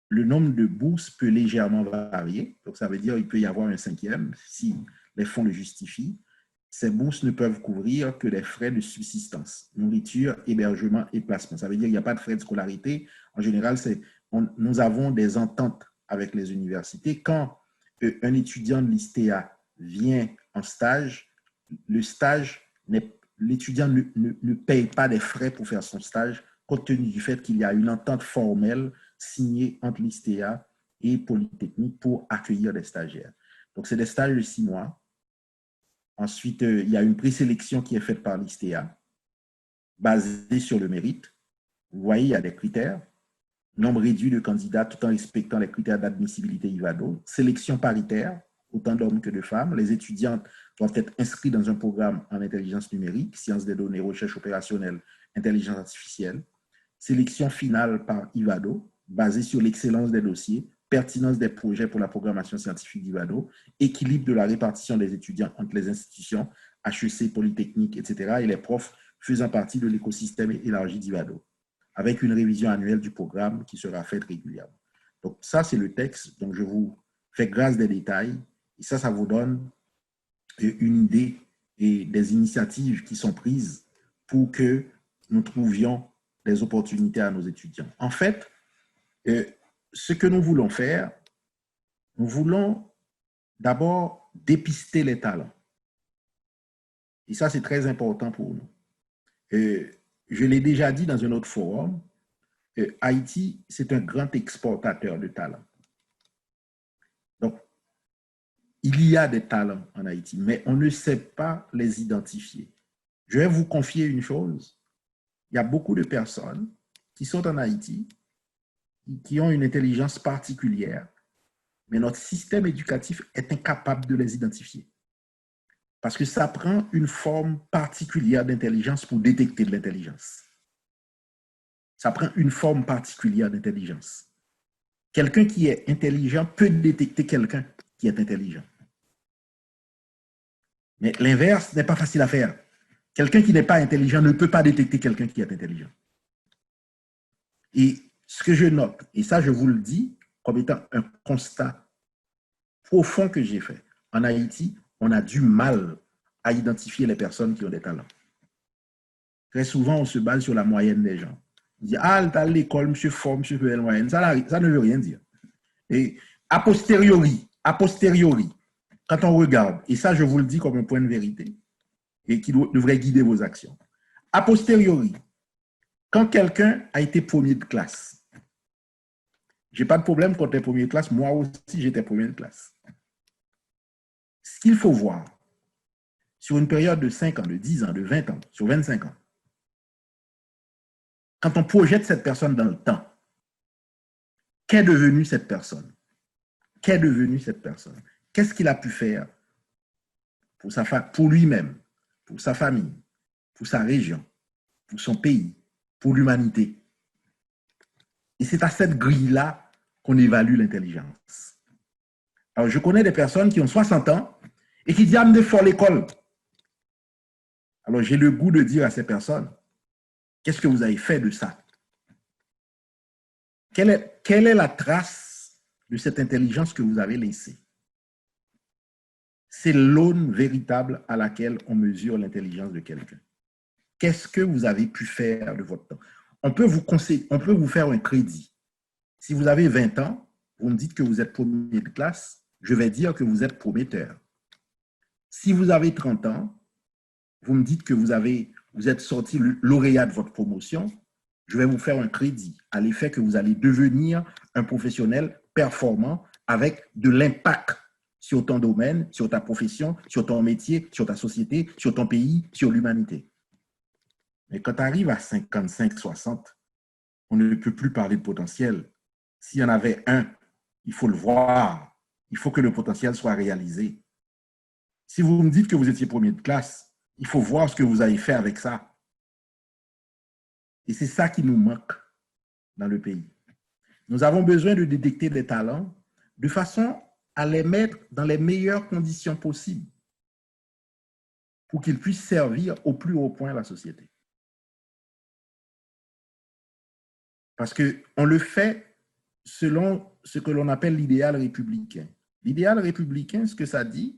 Le nombre de bourses peut légèrement varier, donc ça veut dire qu'il peut y avoir un 5e si les fonds le justifient. Ces bourses ne peuvent couvrir que des frais de subsistance, nourriture, hébergement et placement. Ça veut dire qu'il n'y a pas de frais de scolarité. En général, nous avons des ententes avec les universités. Quand un étudiant de l'ISTEA vient en stage, l'étudiant ne paye pas des frais pour faire son stage, compte tenu du fait qu'il y a une entente formelle signée entre l'ISTEA et Polytechnique pour accueillir des stagiaires. Donc, c'est des stages de 6 mois. Ensuite, il y a une présélection qui est faite par l'ISTEA, basée sur le mérite. Vous voyez, il y a des critères. Nombre réduit de candidats tout en respectant les critères d'admissibilité IVADO. Sélection paritaire, autant d'hommes que de femmes. Les étudiants doivent être inscrits dans un programme en intelligence numérique, sciences des données, recherche opérationnelle, intelligence artificielle. Sélection finale par IVADO, basée sur l'excellence des dossiers, pertinence des projets pour la programmation scientifique d'IVADO, équilibre de la répartition des étudiants entre les institutions, HEC, Polytechnique, etc., et les profs faisant partie de l'écosystème élargi d'IVADO, avec une révision annuelle du programme qui sera faite régulièrement. Donc ça, c'est le texte, donc je vous fais grâce des détails, et ça vous donne une idée et des initiatives qui sont prises pour que nous trouvions des opportunités à nos étudiants. En fait, ce que nous voulons faire, nous voulons d'abord dépister les talents. Et ça, c'est très important pour nous. Je l'ai déjà dit dans un autre forum, Haïti, c'est un grand exportateur de talents. Donc, il y a des talents en Haïti, mais on ne sait pas les identifier. Je vais vous confier une chose. Il y a beaucoup de personnes qui sont en Haïti, qui ont une intelligence particulière, mais notre système éducatif est incapable de les identifier. Parce que ça prend une forme particulière d'intelligence pour détecter de l'intelligence. Ça prend une forme particulière d'intelligence. Quelqu'un qui est intelligent peut détecter quelqu'un qui est intelligent. Mais l'inverse n'est pas facile à faire. Quelqu'un qui n'est pas intelligent ne peut pas détecter quelqu'un qui est intelligent. Et ce que je note, et ça je vous le dis comme étant un constat profond que j'ai fait, en Haïti, on a du mal à identifier les personnes qui ont des talents. Très souvent, on se base sur la moyenne des gens. On dit, ah, à l'école, monsieur fort, monsieur fait la moyenne. Ça ne veut rien dire. Et a posteriori, quand on regarde, et ça je vous le dis comme un point de vérité, et qui devrait guider vos actions. A posteriori, quand quelqu'un a été premier de classe, je n'ai pas de problème quand tu es premier de classe, moi aussi j'étais premier de classe. Ce qu'il faut voir, sur une période de 5 ans, de 10 ans, de 20 ans, sur 25 ans, quand on projette cette personne dans le temps, qu'est devenue cette personne? Qu'est devenue cette personne? Qu'est-ce qu'il a pu faire pour lui-même, pour sa famille, pour sa région, pour son pays, pour l'humanité? Et c'est à cette grille-là qu'on évalue l'intelligence. Alors, je connais des personnes qui ont 60 ans et qui disent « Ah, me fort l'école ». Alors, j'ai le goût de dire à ces personnes, qu'est-ce que vous avez fait de ça? Quelle est la trace de cette intelligence que vous avez laissée? C'est l'aune véritable à laquelle on mesure l'intelligence de quelqu'un. Qu'est-ce que vous avez pu faire de votre temps? On peut vous faire un crédit. Si vous avez 20 ans, vous me dites que vous êtes premier de classe, je vais dire que vous êtes prometteur. Si vous avez 30 ans, vous me dites que vous êtes sorti lauréat de votre promotion, je vais vous faire un crédit à l'effet que vous allez devenir un professionnel performant avec de l'impact sur ton domaine, sur ta profession, sur ton métier, sur ta société, sur ton pays, sur l'humanité. Mais quand tu arrives à 55, 60, on ne peut plus parler de potentiel. S'il y en avait un, il faut le voir. Il faut que le potentiel soit réalisé. Si vous me dites que vous étiez premier de classe, il faut voir ce que vous avez fait avec ça. Et c'est ça qui nous manque dans le pays. Nous avons besoin de détecter des talents de façon à les mettre dans les meilleures conditions possibles pour qu'ils puissent servir au plus haut point la société. Parce qu'on le fait selon ce que l'on appelle l'idéal républicain. L'idéal républicain, ce que ça dit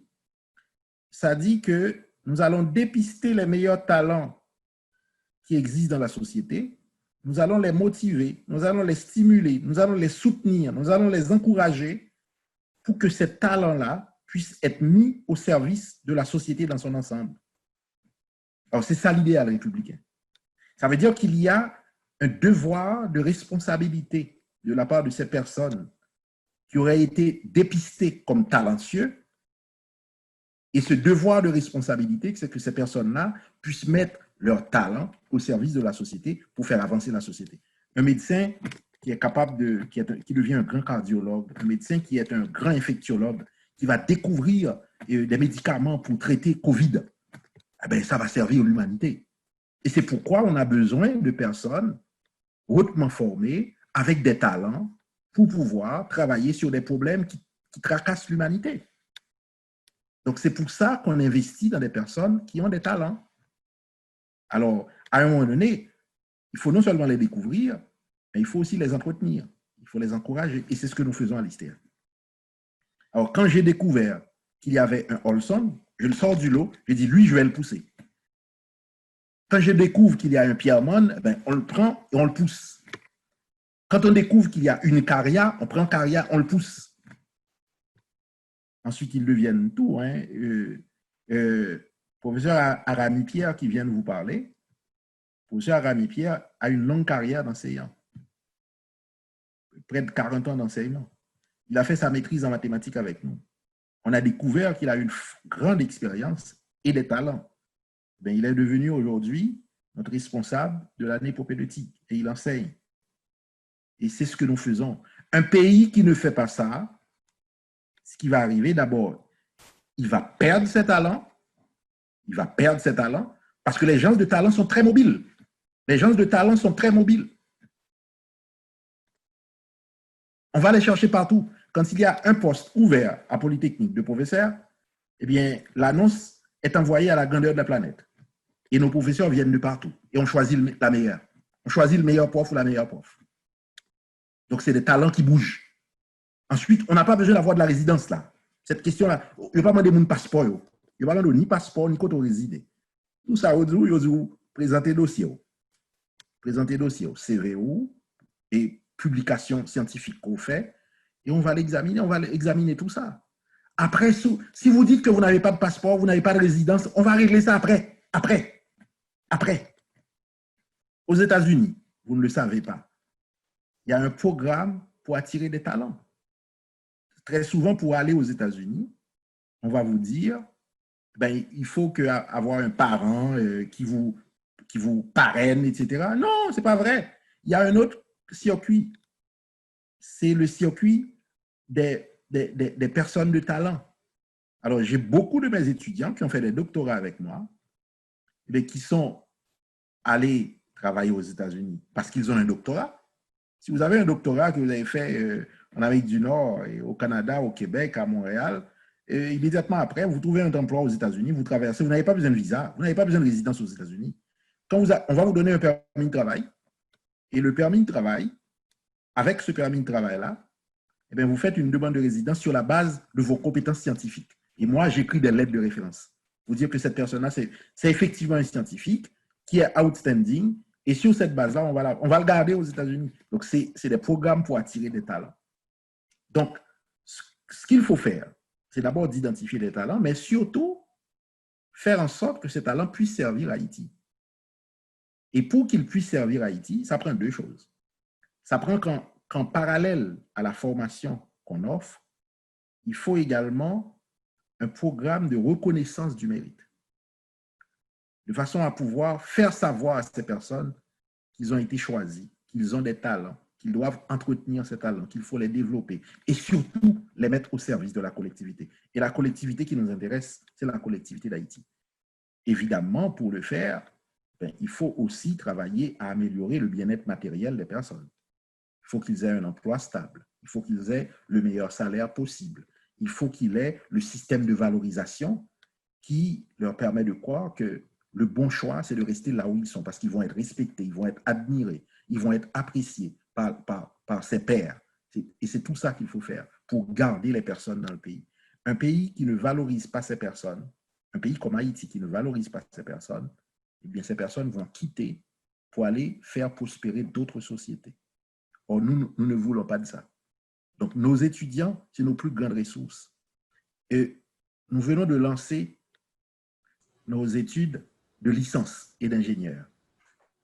que nous allons dépister les meilleurs talents qui existent dans la société, nous allons les motiver, nous allons les stimuler, nous allons les soutenir, nous allons les encourager pour que ces talents-là puissent être mis au service de la société dans son ensemble. Alors, c'est ça l'idéal républicain. Ça veut dire qu'il y a un devoir de responsabilité de la part de ces personnes qui auraient été dépistées comme talentueux. Et ce devoir de responsabilité, c'est que ces personnes-là puissent mettre leur talent au service de la société pour faire avancer la société. Un médecin qui est capable qui devient un grand cardiologue, un médecin qui est un grand infectiologue, qui va découvrir des médicaments pour traiter COVID, eh bien, ça va servir l'humanité. Et c'est pourquoi on a besoin de personnes hautement formées, avec des talents, pour pouvoir travailler sur des problèmes qui tracassent l'humanité. Donc, c'est pour ça qu'on investit dans des personnes qui ont des talents. Alors, à un moment donné, il faut non seulement les découvrir, mais il faut aussi les entretenir. Il faut les encourager. Et c'est ce que nous faisons à l'ISTEA. Alors, quand j'ai découvert qu'il y avait un Olson, je le sors du lot, je dis, lui, je vais le pousser. Quand je découvre qu'il y a un Pierremont, ben, on le prend et on le pousse. Quand on découvre qu'il y a une Caria, on prend Caria, on le pousse. Ensuite, ils deviennent tout. Professeur Arami Pierre, qui vient de vous parler, professeur Arami Pierre a une longue carrière d'enseignant, près de 40 ans d'enseignement. Il a fait sa maîtrise en mathématiques avec nous. On a découvert qu'il a une grande expérience et des talents. Ben, il est devenu aujourd'hui notre responsable de l'année propédeutique et il enseigne. Et c'est ce que nous faisons. Un pays qui ne fait pas ça, ce qui va arriver, d'abord, il va perdre ses talents. Il va perdre ses talents parce que les gens de talent sont très mobiles. Les gens de talent sont très mobiles. On va les chercher partout. Quand il y a un poste ouvert à Polytechnique de professeur, eh bien, l'annonce est envoyée à la grandeur de la planète. Et nos professeurs viennent de partout. Et on choisit la meilleure. On choisit le meilleur prof ou la meilleure prof. Donc, c'est des talents qui bougent. Ensuite, on n'a pas besoin d'avoir de la résidence là. Cette question-là, il n'y a pas demandé mon passeport. Il n'y a pas demandé ni passeport, ni côté résider. Tout ça, vous présentez dossier. Présenter dossier, CV et publication scientifique qu'on fait. Et on va l'examiner tout ça. Après, si vous dites que vous n'avez pas de passeport, vous n'avez pas de résidence, on va régler ça après. Après. Aux États-Unis, vous ne le savez pas. Il y a un programme pour attirer des talents. Très souvent, pour aller aux États-Unis, on va vous dire, ben, il faut avoir un parent qui vous parraine, etc. Non, ce n'est pas vrai. Il y a un autre circuit. C'est le circuit des personnes de talent. Alors, j'ai beaucoup de mes étudiants qui ont fait des doctorats avec moi, mais qui sont allés travailler aux États-Unis parce qu'ils ont un doctorat. Si vous avez un doctorat que vous avez fait en Amérique du Nord, et au Canada, au Québec, à Montréal, et immédiatement après, vous trouvez un emploi aux États-Unis, vous traversez, vous n'avez pas besoin de visa, vous n'avez pas besoin de résidence aux États-Unis. On va vous donner un permis de travail, et le permis de travail, avec ce permis de travail-là, eh bien, vous faites une demande de résidence sur la base de vos compétences scientifiques. Et moi, j'écris des lettres de référence. Vous dire que cette personne-là, c'est effectivement un scientifique qui est outstanding, et sur cette base-là, on va le garder aux États-Unis. Donc, c'est des programmes pour attirer des talents. Donc, ce qu'il faut faire, c'est d'abord d'identifier les talents, mais surtout, faire en sorte que ces talents puissent servir Haïti. Et pour qu'ils puissent servir Haïti, ça prend deux choses. Ça prend qu'en parallèle à la formation qu'on offre, il faut également un programme de reconnaissance du mérite, de façon à pouvoir faire savoir à ces personnes qu'ils ont été choisis, qu'ils ont des talents, qu'ils doivent entretenir ces talents, qu'il faut les développer et surtout les mettre au service de la collectivité. Et la collectivité qui nous intéresse, c'est la collectivité d'Haïti. Évidemment, pour le faire, il faut aussi travailler à améliorer le bien-être matériel des personnes. Il faut qu'ils aient un emploi stable. Il faut qu'ils aient le meilleur salaire possible. Il faut qu'ils aient le système de valorisation qui leur permet de croire que le bon choix, c'est de rester là où ils sont parce qu'ils vont être respectés, ils vont être admirés, ils vont être appréciés par ses pairs. Et c'est tout ça qu'il faut faire pour garder les personnes dans le pays. Un pays qui ne valorise pas ces personnes, un pays comme Haïti qui ne valorise pas ces personnes, eh bien, ces personnes vont quitter pour aller faire prospérer d'autres sociétés. Or, nous ne voulons pas de ça. Donc, nos étudiants, c'est nos plus grandes ressources. Et nous venons de lancer nos études de licence et d'ingénieur.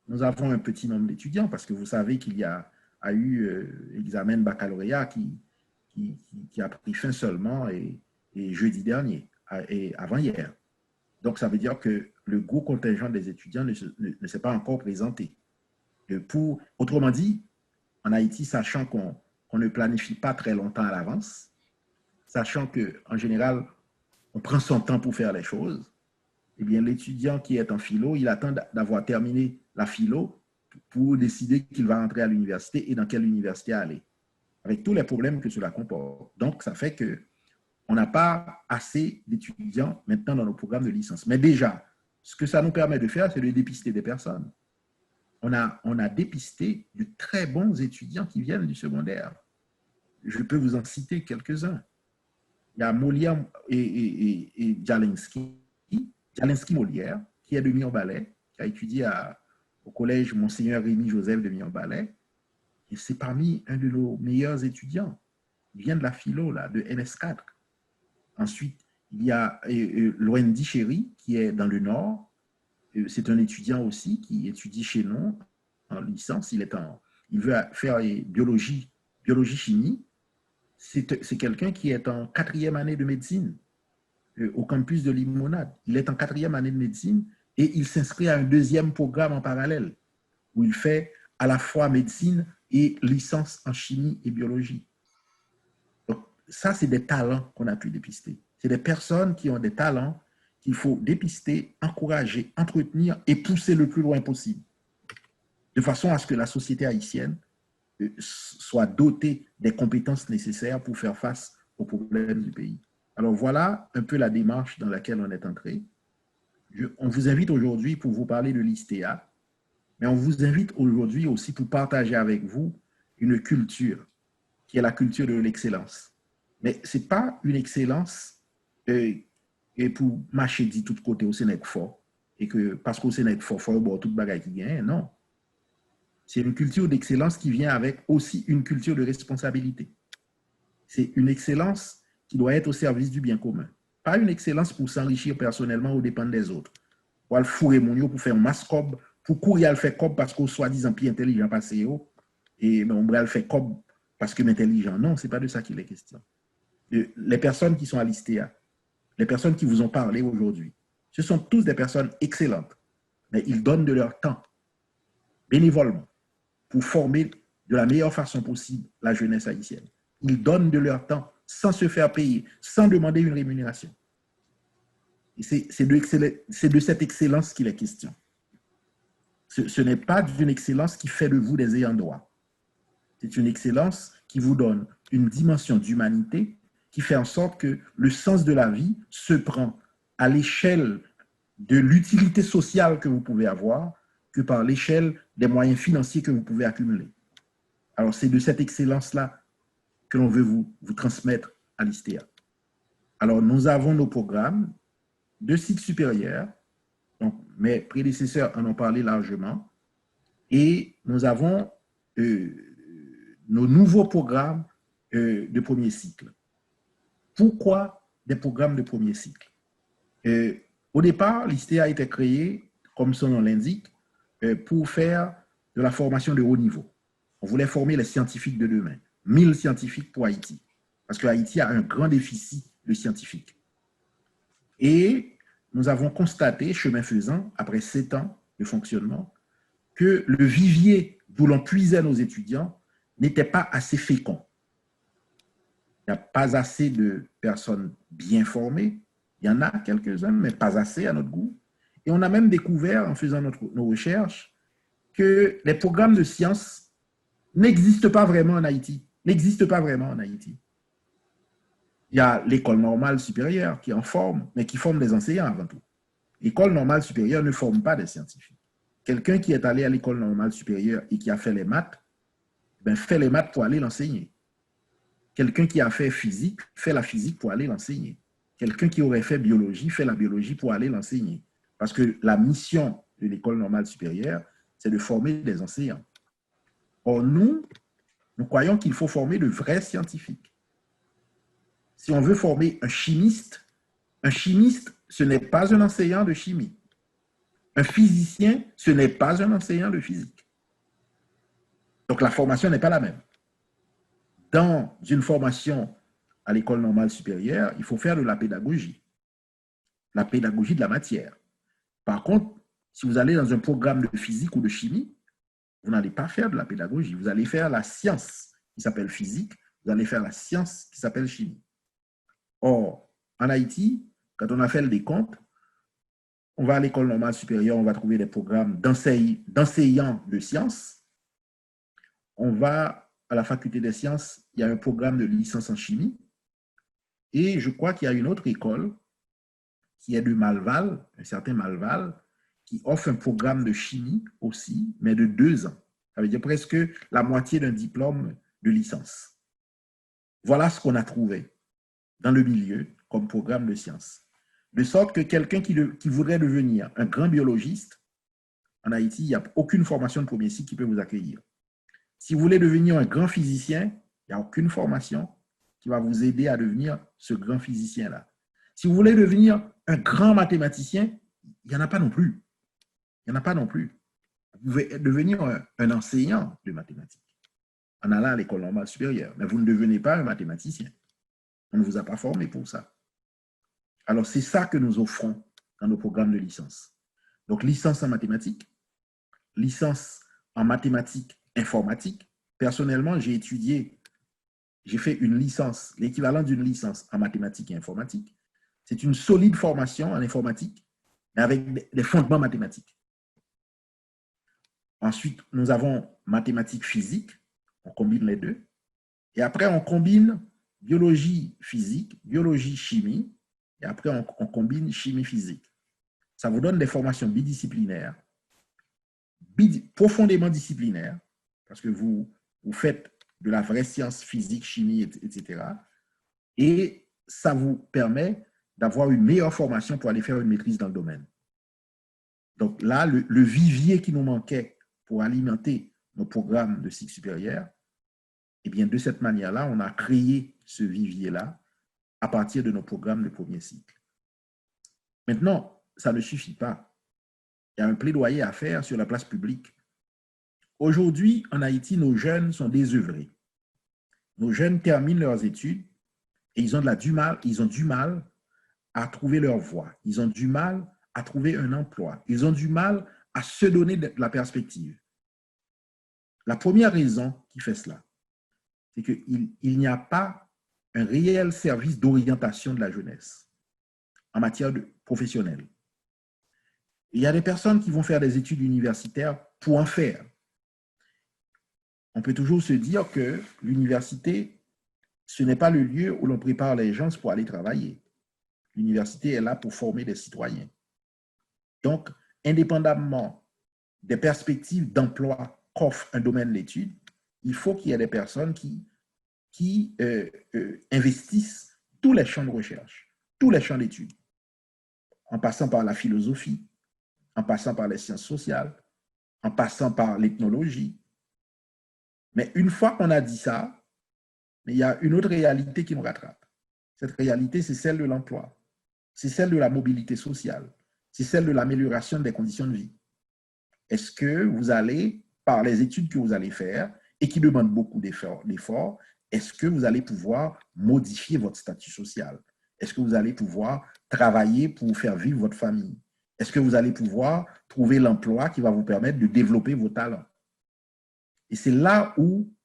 Nous avons un petit nombre d'étudiants parce que vous savez qu'il y a eu l'examen de baccalauréat qui a pris fin seulement et jeudi dernier, et avant-hier. Donc, ça veut dire que le gros contingent des étudiants ne s'est pas encore présenté. Autrement dit, en Haïti, sachant qu'on ne planifie pas très longtemps à l'avance, sachant qu'en général, on prend son temps pour faire les choses, eh bien, l'étudiant qui est en philo, il attend d'avoir terminé la philo pour décider qu'il va entrer à l'université et dans quelle université aller, avec tous les problèmes que cela comporte. Donc, ça fait qu'on n'a pas assez d'étudiants maintenant dans nos programmes de licence. Mais déjà, ce que ça nous permet de faire, c'est de dépister des personnes. On a dépisté de très bons étudiants qui viennent du secondaire. Je peux vous en citer quelques-uns. Il y a Molière et Jalinsky Molière, qui est de Mirebalais, qui a étudié au collège Monseigneur Rémi Joseph de Mirebalais. Et c'est parmi un de nos meilleurs étudiants. Il vient de la philo, là, de NS4. Ensuite, Il y a Loendi Chéri, qui est dans le Nord. C'est un étudiant aussi qui étudie chez nous en licence. Il veut faire biologie-chimie. C'est quelqu'un qui est en 4e année de médecine au campus de Limonade. Il est en 4e année de médecine et il s'inscrit à un 2e programme en parallèle où il fait à la fois médecine et licence en chimie et biologie. Donc, ça, c'est des talents qu'on a pu dépister. C'est des personnes qui ont des talents qu'il faut dépister, encourager, entretenir et pousser le plus loin possible, de façon à ce que la société haïtienne soit dotée des compétences nécessaires pour faire face aux problèmes du pays. Alors voilà un peu la démarche dans laquelle on est entré. On vous invite aujourd'hui pour vous parler de l'ISTEA, mais on vous invite aujourd'hui aussi pour partager avec vous une culture qui est la culture de l'excellence. Mais ce n'est pas une excellence et pour marcher de tous côtés au Sénèque fort, et que parce qu'au Sénèque fort, il faut avoir toute bagaille qui gagne. Non. C'est une culture d'excellence qui vient avec aussi une culture de responsabilité. C'est une excellence qui doit être au service du bien commun. Pas une excellence pour s'enrichir personnellement aux dépens des autres. Pour aller fourrer mon yo, pour faire un mascob, pour courir à le faire cob parce qu'on soi-disant plus intelligent passé et on va le faire cob parce que intelligent. Non, ce n'est pas de ça qu'il est question. Les personnes qui sont à l'ISTEA, les personnes qui vous ont parlé aujourd'hui, ce sont tous des personnes excellentes, mais ils donnent de leur temps, bénévolement, pour former de la meilleure façon possible la jeunesse haïtienne. Ils donnent de leur temps sans se faire payer, sans demander une rémunération. Et c'est de cette excellence qu'il est question. Ce n'est pas d'une excellence qui fait de vous des ayants droit. C'est une excellence qui vous donne une dimension d'humanité qui fait en sorte que le sens de la vie se prend à l'échelle de l'utilité sociale que vous pouvez avoir que par l'échelle des moyens financiers que vous pouvez accumuler. Alors, c'est de cette excellence-là que l'on veut vous transmettre à l'ISTEA. Alors, nous avons nos programmes de cycle supérieur. Donc, mes prédécesseurs en ont parlé largement. Et nous avons nos nouveaux programmes de premier cycle. Pourquoi des programmes de premier cycle? Au départ, l'ISTEA a été créé, comme son nom l'indique, pour faire de la formation de haut niveau. On voulait former les scientifiques de demain. 1000 scientifiques pour Haïti. Parce que Haïti a un grand déficit de scientifiques. Et nous avons constaté, chemin faisant, après 7 ans de fonctionnement, que le vivier d'où l'on puisait nos étudiants n'était pas assez fécond. Il n'y a pas assez de personnes bien formées. Il y en a quelques-uns, mais pas assez à notre goût. Et on a même découvert, en faisant nos recherches, que les programmes de sciences n'existent pas vraiment en Haïti. N'existent pas vraiment en Haïti. Il y a l'école normale supérieure qui en forme, mais qui forme des enseignants avant tout. L'école normale supérieure ne forme pas des scientifiques. Quelqu'un qui est allé à l'école normale supérieure et qui a fait les maths, fait les maths pour aller l'enseigner. Quelqu'un qui a fait physique, fait la physique pour aller l'enseigner. Quelqu'un qui aurait fait biologie, fait la biologie pour aller l'enseigner. Parce que la mission de l'école normale supérieure, c'est de former des enseignants. Or, nous croyons qu'il faut former de vrais scientifiques. Si on veut former un chimiste, ce n'est pas un enseignant de chimie. Un physicien, ce n'est pas un enseignant de physique. Donc, la formation n'est pas la même. Dans une formation à l'école normale supérieure, il faut faire de la pédagogie de la matière. Par contre, si vous allez dans un programme de physique ou de chimie, vous n'allez pas faire de la pédagogie. Vous allez faire la science qui s'appelle physique, vous allez faire la science qui s'appelle chimie. Or, en Haïti, quand on a fait le décompte, on va à l'école normale supérieure, on va trouver des programmes d'enseignants de sciences. On va à la faculté des sciences, il y a un programme de licence en chimie. Et je crois qu'il y a une autre école qui est de Malval, un certain Malval, qui offre un programme de chimie aussi, mais de 2 ans. Ça veut dire presque la moitié d'un diplôme de licence. Voilà ce qu'on a trouvé dans le milieu comme programme de sciences. De sorte que quelqu'un qui voudrait devenir un grand biologiste, en Haïti, il n'y a aucune formation de premier cycle qui peut vous accueillir. Si vous voulez devenir un grand physicien, il n'y a aucune formation qui va vous aider à devenir ce grand physicien-là. Si vous voulez devenir un grand mathématicien, il n'y en a pas non plus. Il n'y en a pas non plus. Vous pouvez devenir un enseignant de mathématiques en allant à l'école normale supérieure, mais vous ne devenez pas un mathématicien. On ne vous a pas formé pour ça. Alors, c'est ça que nous offrons dans nos programmes de licence. Donc, licence en mathématiques, licence en mathématiques informatiques. Personnellement, j'ai fait une licence, l'équivalent d'une licence en mathématiques et informatique. C'est une solide formation en informatique, mais avec des fondements mathématiques. Ensuite, nous avons mathématiques physiques, on combine les deux. Et après, on combine biologie physique, biologie chimie, et après, on combine chimie physique. Ça vous donne des formations bidisciplinaires, profondément disciplinaires, parce que vous faites de la vraie science physique, chimie, etc. Et ça vous permet d'avoir une meilleure formation pour aller faire une maîtrise dans le domaine. Donc là, le vivier qui nous manquait pour alimenter nos programmes de cycle supérieur, eh bien, de cette manière-là, on a créé ce vivier-là à partir de nos programmes de premier cycle. Maintenant, ça ne suffit pas. Il y a un plaidoyer à faire sur la place publique. Aujourd'hui, en Haïti, nos jeunes sont désœuvrés. Nos jeunes terminent leurs études et ils ont du mal à trouver leur voie. Ils ont du mal à trouver un emploi. Ils ont du mal à se donner de la perspective. La première raison qui fait cela, c'est qu'il n'y a pas un réel service d'orientation de la jeunesse en matière professionnelle. Il y a des personnes qui vont faire des études universitaires pour en faire. On peut toujours se dire que l'université, ce n'est pas le lieu où l'on prépare les gens pour aller travailler. L'université est là pour former des citoyens. Donc, indépendamment des perspectives d'emploi qu'offre un domaine d'études, il faut qu'il y ait des personnes qui investissent tous les champs de recherche, tous les champs d'études, en passant par la philosophie, en passant par les sciences sociales, en passant par l'ethnologie. Mais une fois qu'on a dit ça, il y a une autre réalité qui nous rattrape. Cette réalité, c'est celle de l'emploi, c'est celle de la mobilité sociale, c'est celle de l'amélioration des conditions de vie. Est-ce que vous allez, par les études que vous allez faire, et qui demandent beaucoup d'efforts, est-ce que vous allez pouvoir modifier votre statut social? Est-ce que vous allez pouvoir travailler pour faire vivre votre famille? Est-ce que vous allez pouvoir trouver l'emploi qui va vous permettre de développer vos talents? Et c'est là où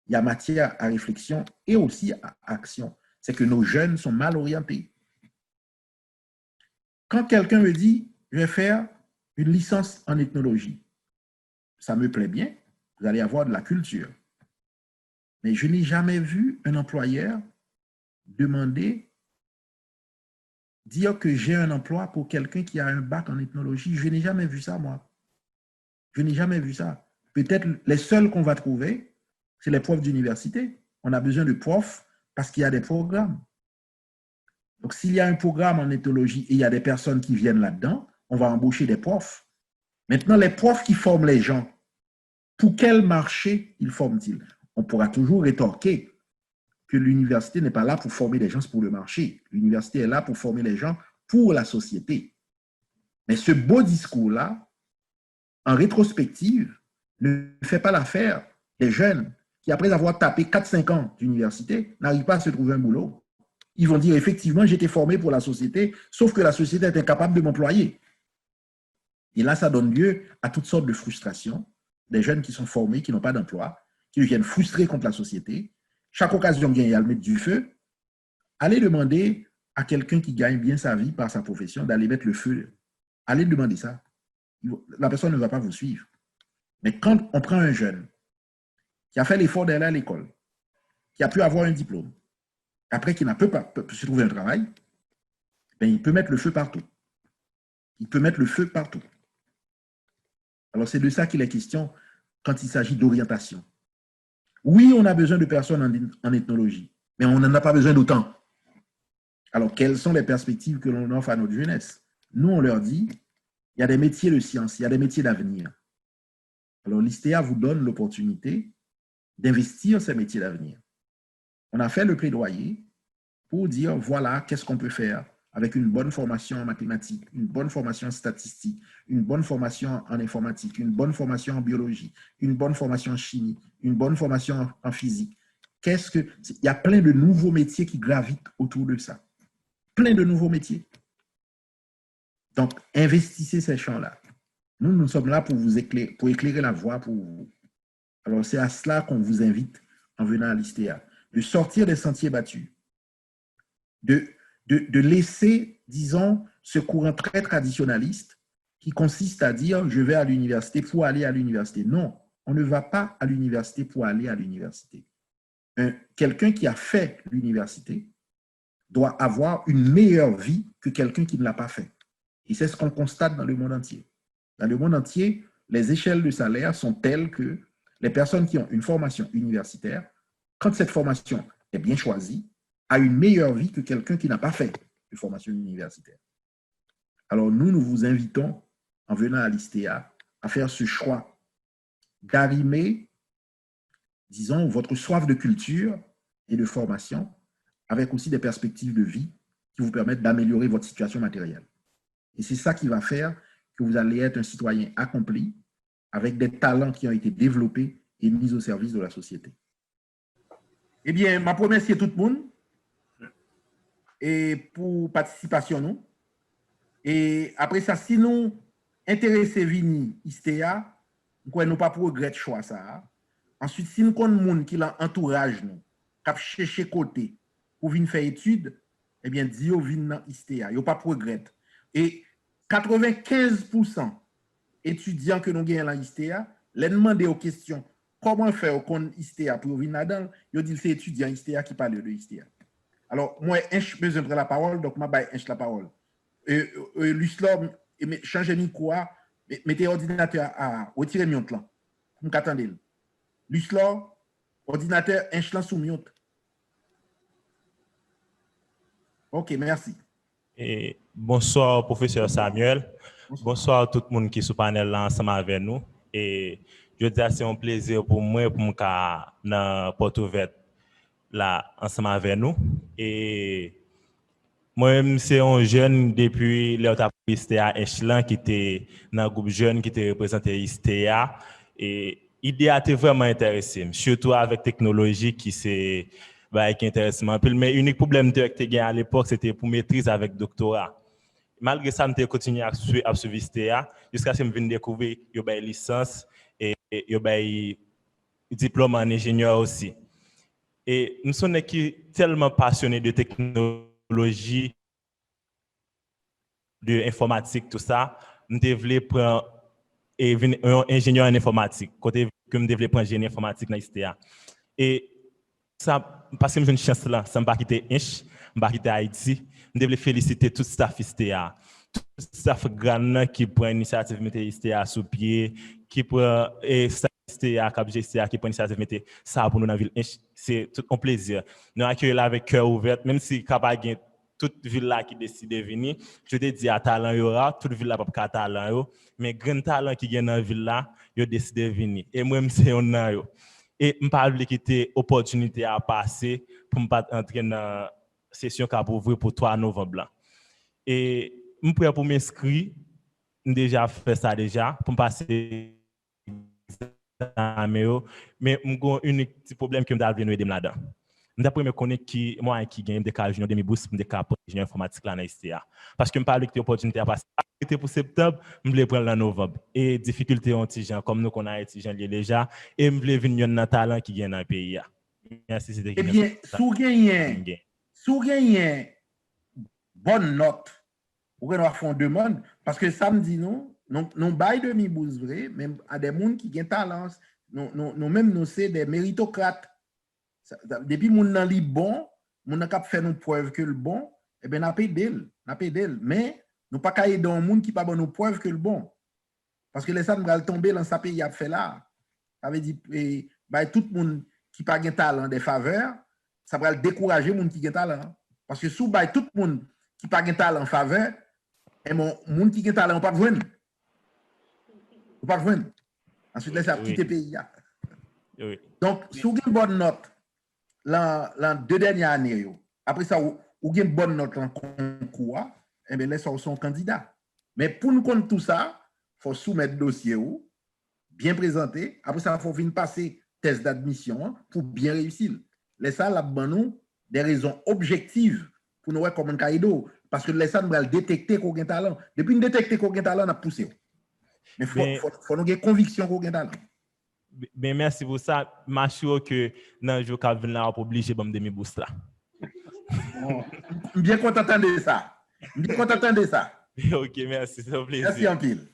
il y a matière à réflexion et aussi à action. C'est que nos jeunes sont mal orientés. Quand quelqu'un me dit « je vais faire une licence en ethnologie », ça me plaît bien, vous allez avoir de la culture. Mais je n'ai jamais vu un employeur dire que j'ai un emploi pour quelqu'un qui a un bac en ethnologie. Je n'ai jamais vu ça, moi. Je n'ai jamais vu ça. Peut-être les seuls qu'on va trouver, c'est les profs d'université. On a besoin de profs parce qu'il y a des programmes. Donc, s'il y a un programme en ethnologie et il y a des personnes qui viennent là-dedans, on va embaucher des profs. Maintenant, les profs qui forment les gens, pour quel marché ils forment-ils? On pourra toujours rétorquer que l'université n'est pas là pour former les gens pour le marché. L'université est là pour former les gens pour la société. Mais ce beau discours-là, en rétrospective, ne fait pas l'affaire des jeunes qui, après avoir tapé 4-5 ans d'université, n'arrivent pas à se trouver un boulot. Ils vont dire, effectivement, j'ai été formé pour la société, sauf que la société est incapable de m'employer. Et là, ça donne lieu à toutes sortes de frustrations. Des jeunes qui sont formés, qui n'ont pas d'emploi, qui deviennent frustrés contre la société. Chaque occasion gagne à le mettre du feu. Allez demander à quelqu'un qui gagne bien sa vie par sa profession d'aller mettre le feu. Allez demander ça. La personne ne va pas vous suivre. Mais quand on prend un jeune qui a fait l'effort d'aller à l'école, qui a pu avoir un diplôme, après qui n'a pas se trouver un travail, ben il peut mettre le feu partout. Il peut mettre le feu partout. Alors c'est de ça qu'il est question quand il s'agit d'orientation. Oui, on a besoin de personnes en ethnologie, mais on n'en a pas besoin d'autant. Alors, quelles sont les perspectives que l'on offre à notre jeunesse? Nous, on leur dit, il y a des métiers de science, il y a des métiers d'avenir. Alors, l'ISTEA vous donne l'opportunité d'investir ces métiers d'avenir. On a fait le plaidoyer pour dire, voilà, qu'est-ce qu'on peut faire avec une bonne formation en mathématiques, une bonne formation en statistiques, une bonne formation en informatique, une bonne formation en biologie, une bonne formation en chimie, une bonne formation en physique. Il y a plein de nouveaux métiers qui gravitent autour de ça. Plein de nouveaux métiers. Donc, investissez ces champs-là. Nous sommes là pour éclairer la voie pour vous. Alors, c'est à cela qu'on vous invite en venant à l'ISTEA, de sortir des sentiers battus, de laisser, disons, ce courant très traditionnaliste qui consiste à dire « je vais à l'université pour aller à l'université ». Non, on ne va pas à l'université pour aller à l'université. Quelqu'un qui a fait l'université doit avoir une meilleure vie que quelqu'un qui ne l'a pas fait. Et c'est ce qu'on constate dans le monde entier. Dans le monde entier, les échelles de salaire sont telles que les personnes qui ont une formation universitaire, quand cette formation est bien choisie, a une meilleure vie que quelqu'un qui n'a pas fait de formation universitaire. Alors nous vous invitons, en venant à l'ISTEA, à faire ce choix d'arrimer, disons, votre soif de culture et de formation avec aussi des perspectives de vie qui vous permettent d'améliorer votre situation matérielle. Et c'est ça qui va faire que vous allez être un citoyen accompli avec des talents qui ont été développés et mis au service de la société. Eh bien, ma remercie tout le monde et pour participation nous. Et après ça, si nous intéressons Vini ISTEA, nous n'avons pas pour regret choix ça. Ensuite, si nous avons des gens qui l'entourage nous, qui cherché côté pour venir faire études, eh bien, Dio vient dans ISTEA. Il n'y a pas pour regret. Et 95% étudiants que nous avons dans l'ISTEA, les demander aux questions comment faire qu'on ISTEA pour venir là-dedans, ils disent que c'est étudiant ISTEA qui parle de ISTEA. Alors, moi, je besoin de la parole, donc je la parole. Luslor, changez le micro, mettez l'ordinateur à retirer le mute là. Vous m'attendez. Luslor, ordinateur, un sous mute. OK, merci. Et bonsoir, professeur Samuel. Bonsoir à tout le monde qui est sur le panel là ensemble avec nous. Et je dis que c'est un plaisir pour moi pour me dans porte ouverte là ensemble avec nous. Et moi-même, c'est un jeune depuis l'état ISTEA Echelon qui était dans le groupe jeune qui était représenté ISTEA. Et l'idée a été vraiment intéressée, surtout avec la technologie qui s'est qui intéresse. Mais l'unique problème que j'ai à l'époque, c'était pour maîtrise avec doctorat. Malgré ça, je continue à suivre ISTEA jusqu'à ce que je vienne découvrir qu'il y a une licence et il y a un diplôme en ingénieur aussi. Et nous sommes tellement passionnés de technologie, de informatique, tout ça. Nous devons prendre un ingénieur en informatique, côté que nous devons prendre un ingénieur informatique dans l'ISTEA. Et ça, parce que j'ai une chance là, ça ne va pas quitter Inch, je ne vais pas quitter Haïti. Nous devons féliciter tout le staff ISTEA, tout le staff grand qui prend l'initiative de mettre ISTEA sous pied, qui prend ISTEA, qui prend l'initiative de mettre ça pour nous dans la ville. C'est tout un plaisir. Nous accueillons avec cœur ouvert, même si il toute ville là qui décide de venir, je te dis à talent il y aura, toute ville là pas talent mais grand talent qui vient dans la ville là, il décide de venir. Et moi c'est on nan yo. Et je parle quitter opportunité à passer pour me pas entrer dans la session qui va ouvrir pour 3 novembre. Et je prêt pour m'inscrire, déjà fait ça déjà pour me passer mais j'ai un unique petit problème qui me doit venir aider là-dedans. D'après me connaître qui moi qui gagne des cas junior demi bourse pour des cas pour ingénieur informatique là dans ISTEA parce que me parle que opportunité à passer pour septembre me voulais prendre en novembre et difficulté en étudiant comme nous qu'on a étudiant déjà et me voulais venir dans talent qui gagne dans le pays. Merci c'était eh bien sous gagner bonne note ou qu'on faire une demande parce que samedi non bail demi bourse vrai même à des gens qui gagnent talent nous même nous c'est des méritocrates. Depuis mon nan li bon, mon cap fait nous preuve que le bon, eh ben n'a pas d'elle, mais nous pas cailler dans monde qui pas bon nous preuve que le bon. Parce que les ça va tomber dans sa pays a fait là. Ça veut dire tout le monde qui pas gain talent des faveurs, ça va décourager monde qui gain talent parce que sous tout le monde qui pas gain talent en faveur, et monde qui gain talent pas joindre. Pas joindre. Ensuite laisse quitter pays. Donc sous une bonne note l'an 2 dernières années, après ça, ou une bonne note en concours, eh bien, les sont candidats. Mais pour nous compte tout ça, il faut soumettre le dossier, bien présenté. Après ça, il faut venir passer test d'admission pour bien réussir. Les ça, là, nous des raisons objectives pour nous voir comme un caïdo. Parce que les ça, nous allons détecter qu'on a un talent. Depuis nous détecter qu'on a un talent, on a poussé. Mais il faut nous avoir conviction qu'on a un talent. Ben, merci pour ça. Je suis sûr que dans le jour qu'on vient là, on obligé de me donner boost là. Bien qu'on t'attendait ça. Bien qu'on t'attendait ça. Ok, merci, c'est un plaisir. Merci en pile.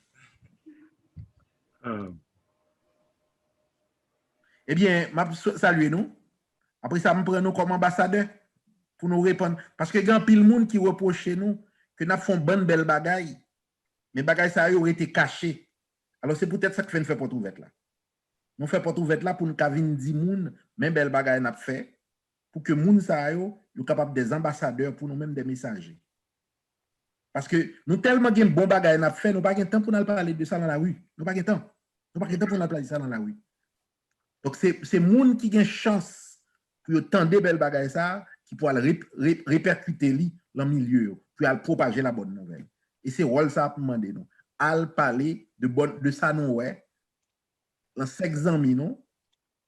Eh bien, je salue nous. Après ça, je prends nous comme ambassadeur pour nous répondre. Parce que il y a un pile monde qui reproche chez nous que nous faisons bonne belle bagaille. Mais bagaille ça aurait été caché. Alors c'est peut-être ça que fait porte ouverte là. Nous faisons porte ouverte là pour nous venir dire moun, même belle bagaille n'a fait pour que moun ça yo capable des ambassadeurs pour nous même des messagers. Parce que nous tellement de bon bagaille n'a fait, nous pas de temps pour nous parler de ça dans la rue. Nous pas de temps. Nous pas de temps pour nous parler de ça dans la rue. Donc c'est moun qui a chance pour tendre belle bagaille ça qui pourra répercuter li dans le milieu pour propager la bonne nouvelle. Et c'est rôle ça pour demander nous. Al parler de ça nous ouais dans 5 ans non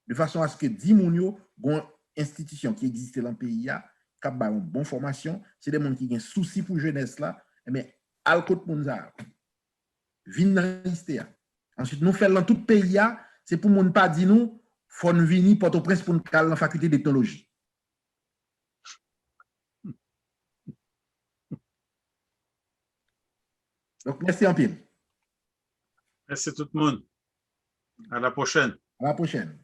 de façon à ce que 10 moun yo gon institution qui existe dans le pays a cap ba une bonne formation, c'est des monde qui ont souci pour jeunesse là, mais al côté moun ça vinn dans l'ISTEA. Ensuite nous faire dans tout pays a, c'est pour moun pas dire nous faut nous venir Port-au-Prince pour nous caler dans faculté de technologie. Donc merci en pile. Merci tout le monde. À la prochaine. À la prochaine.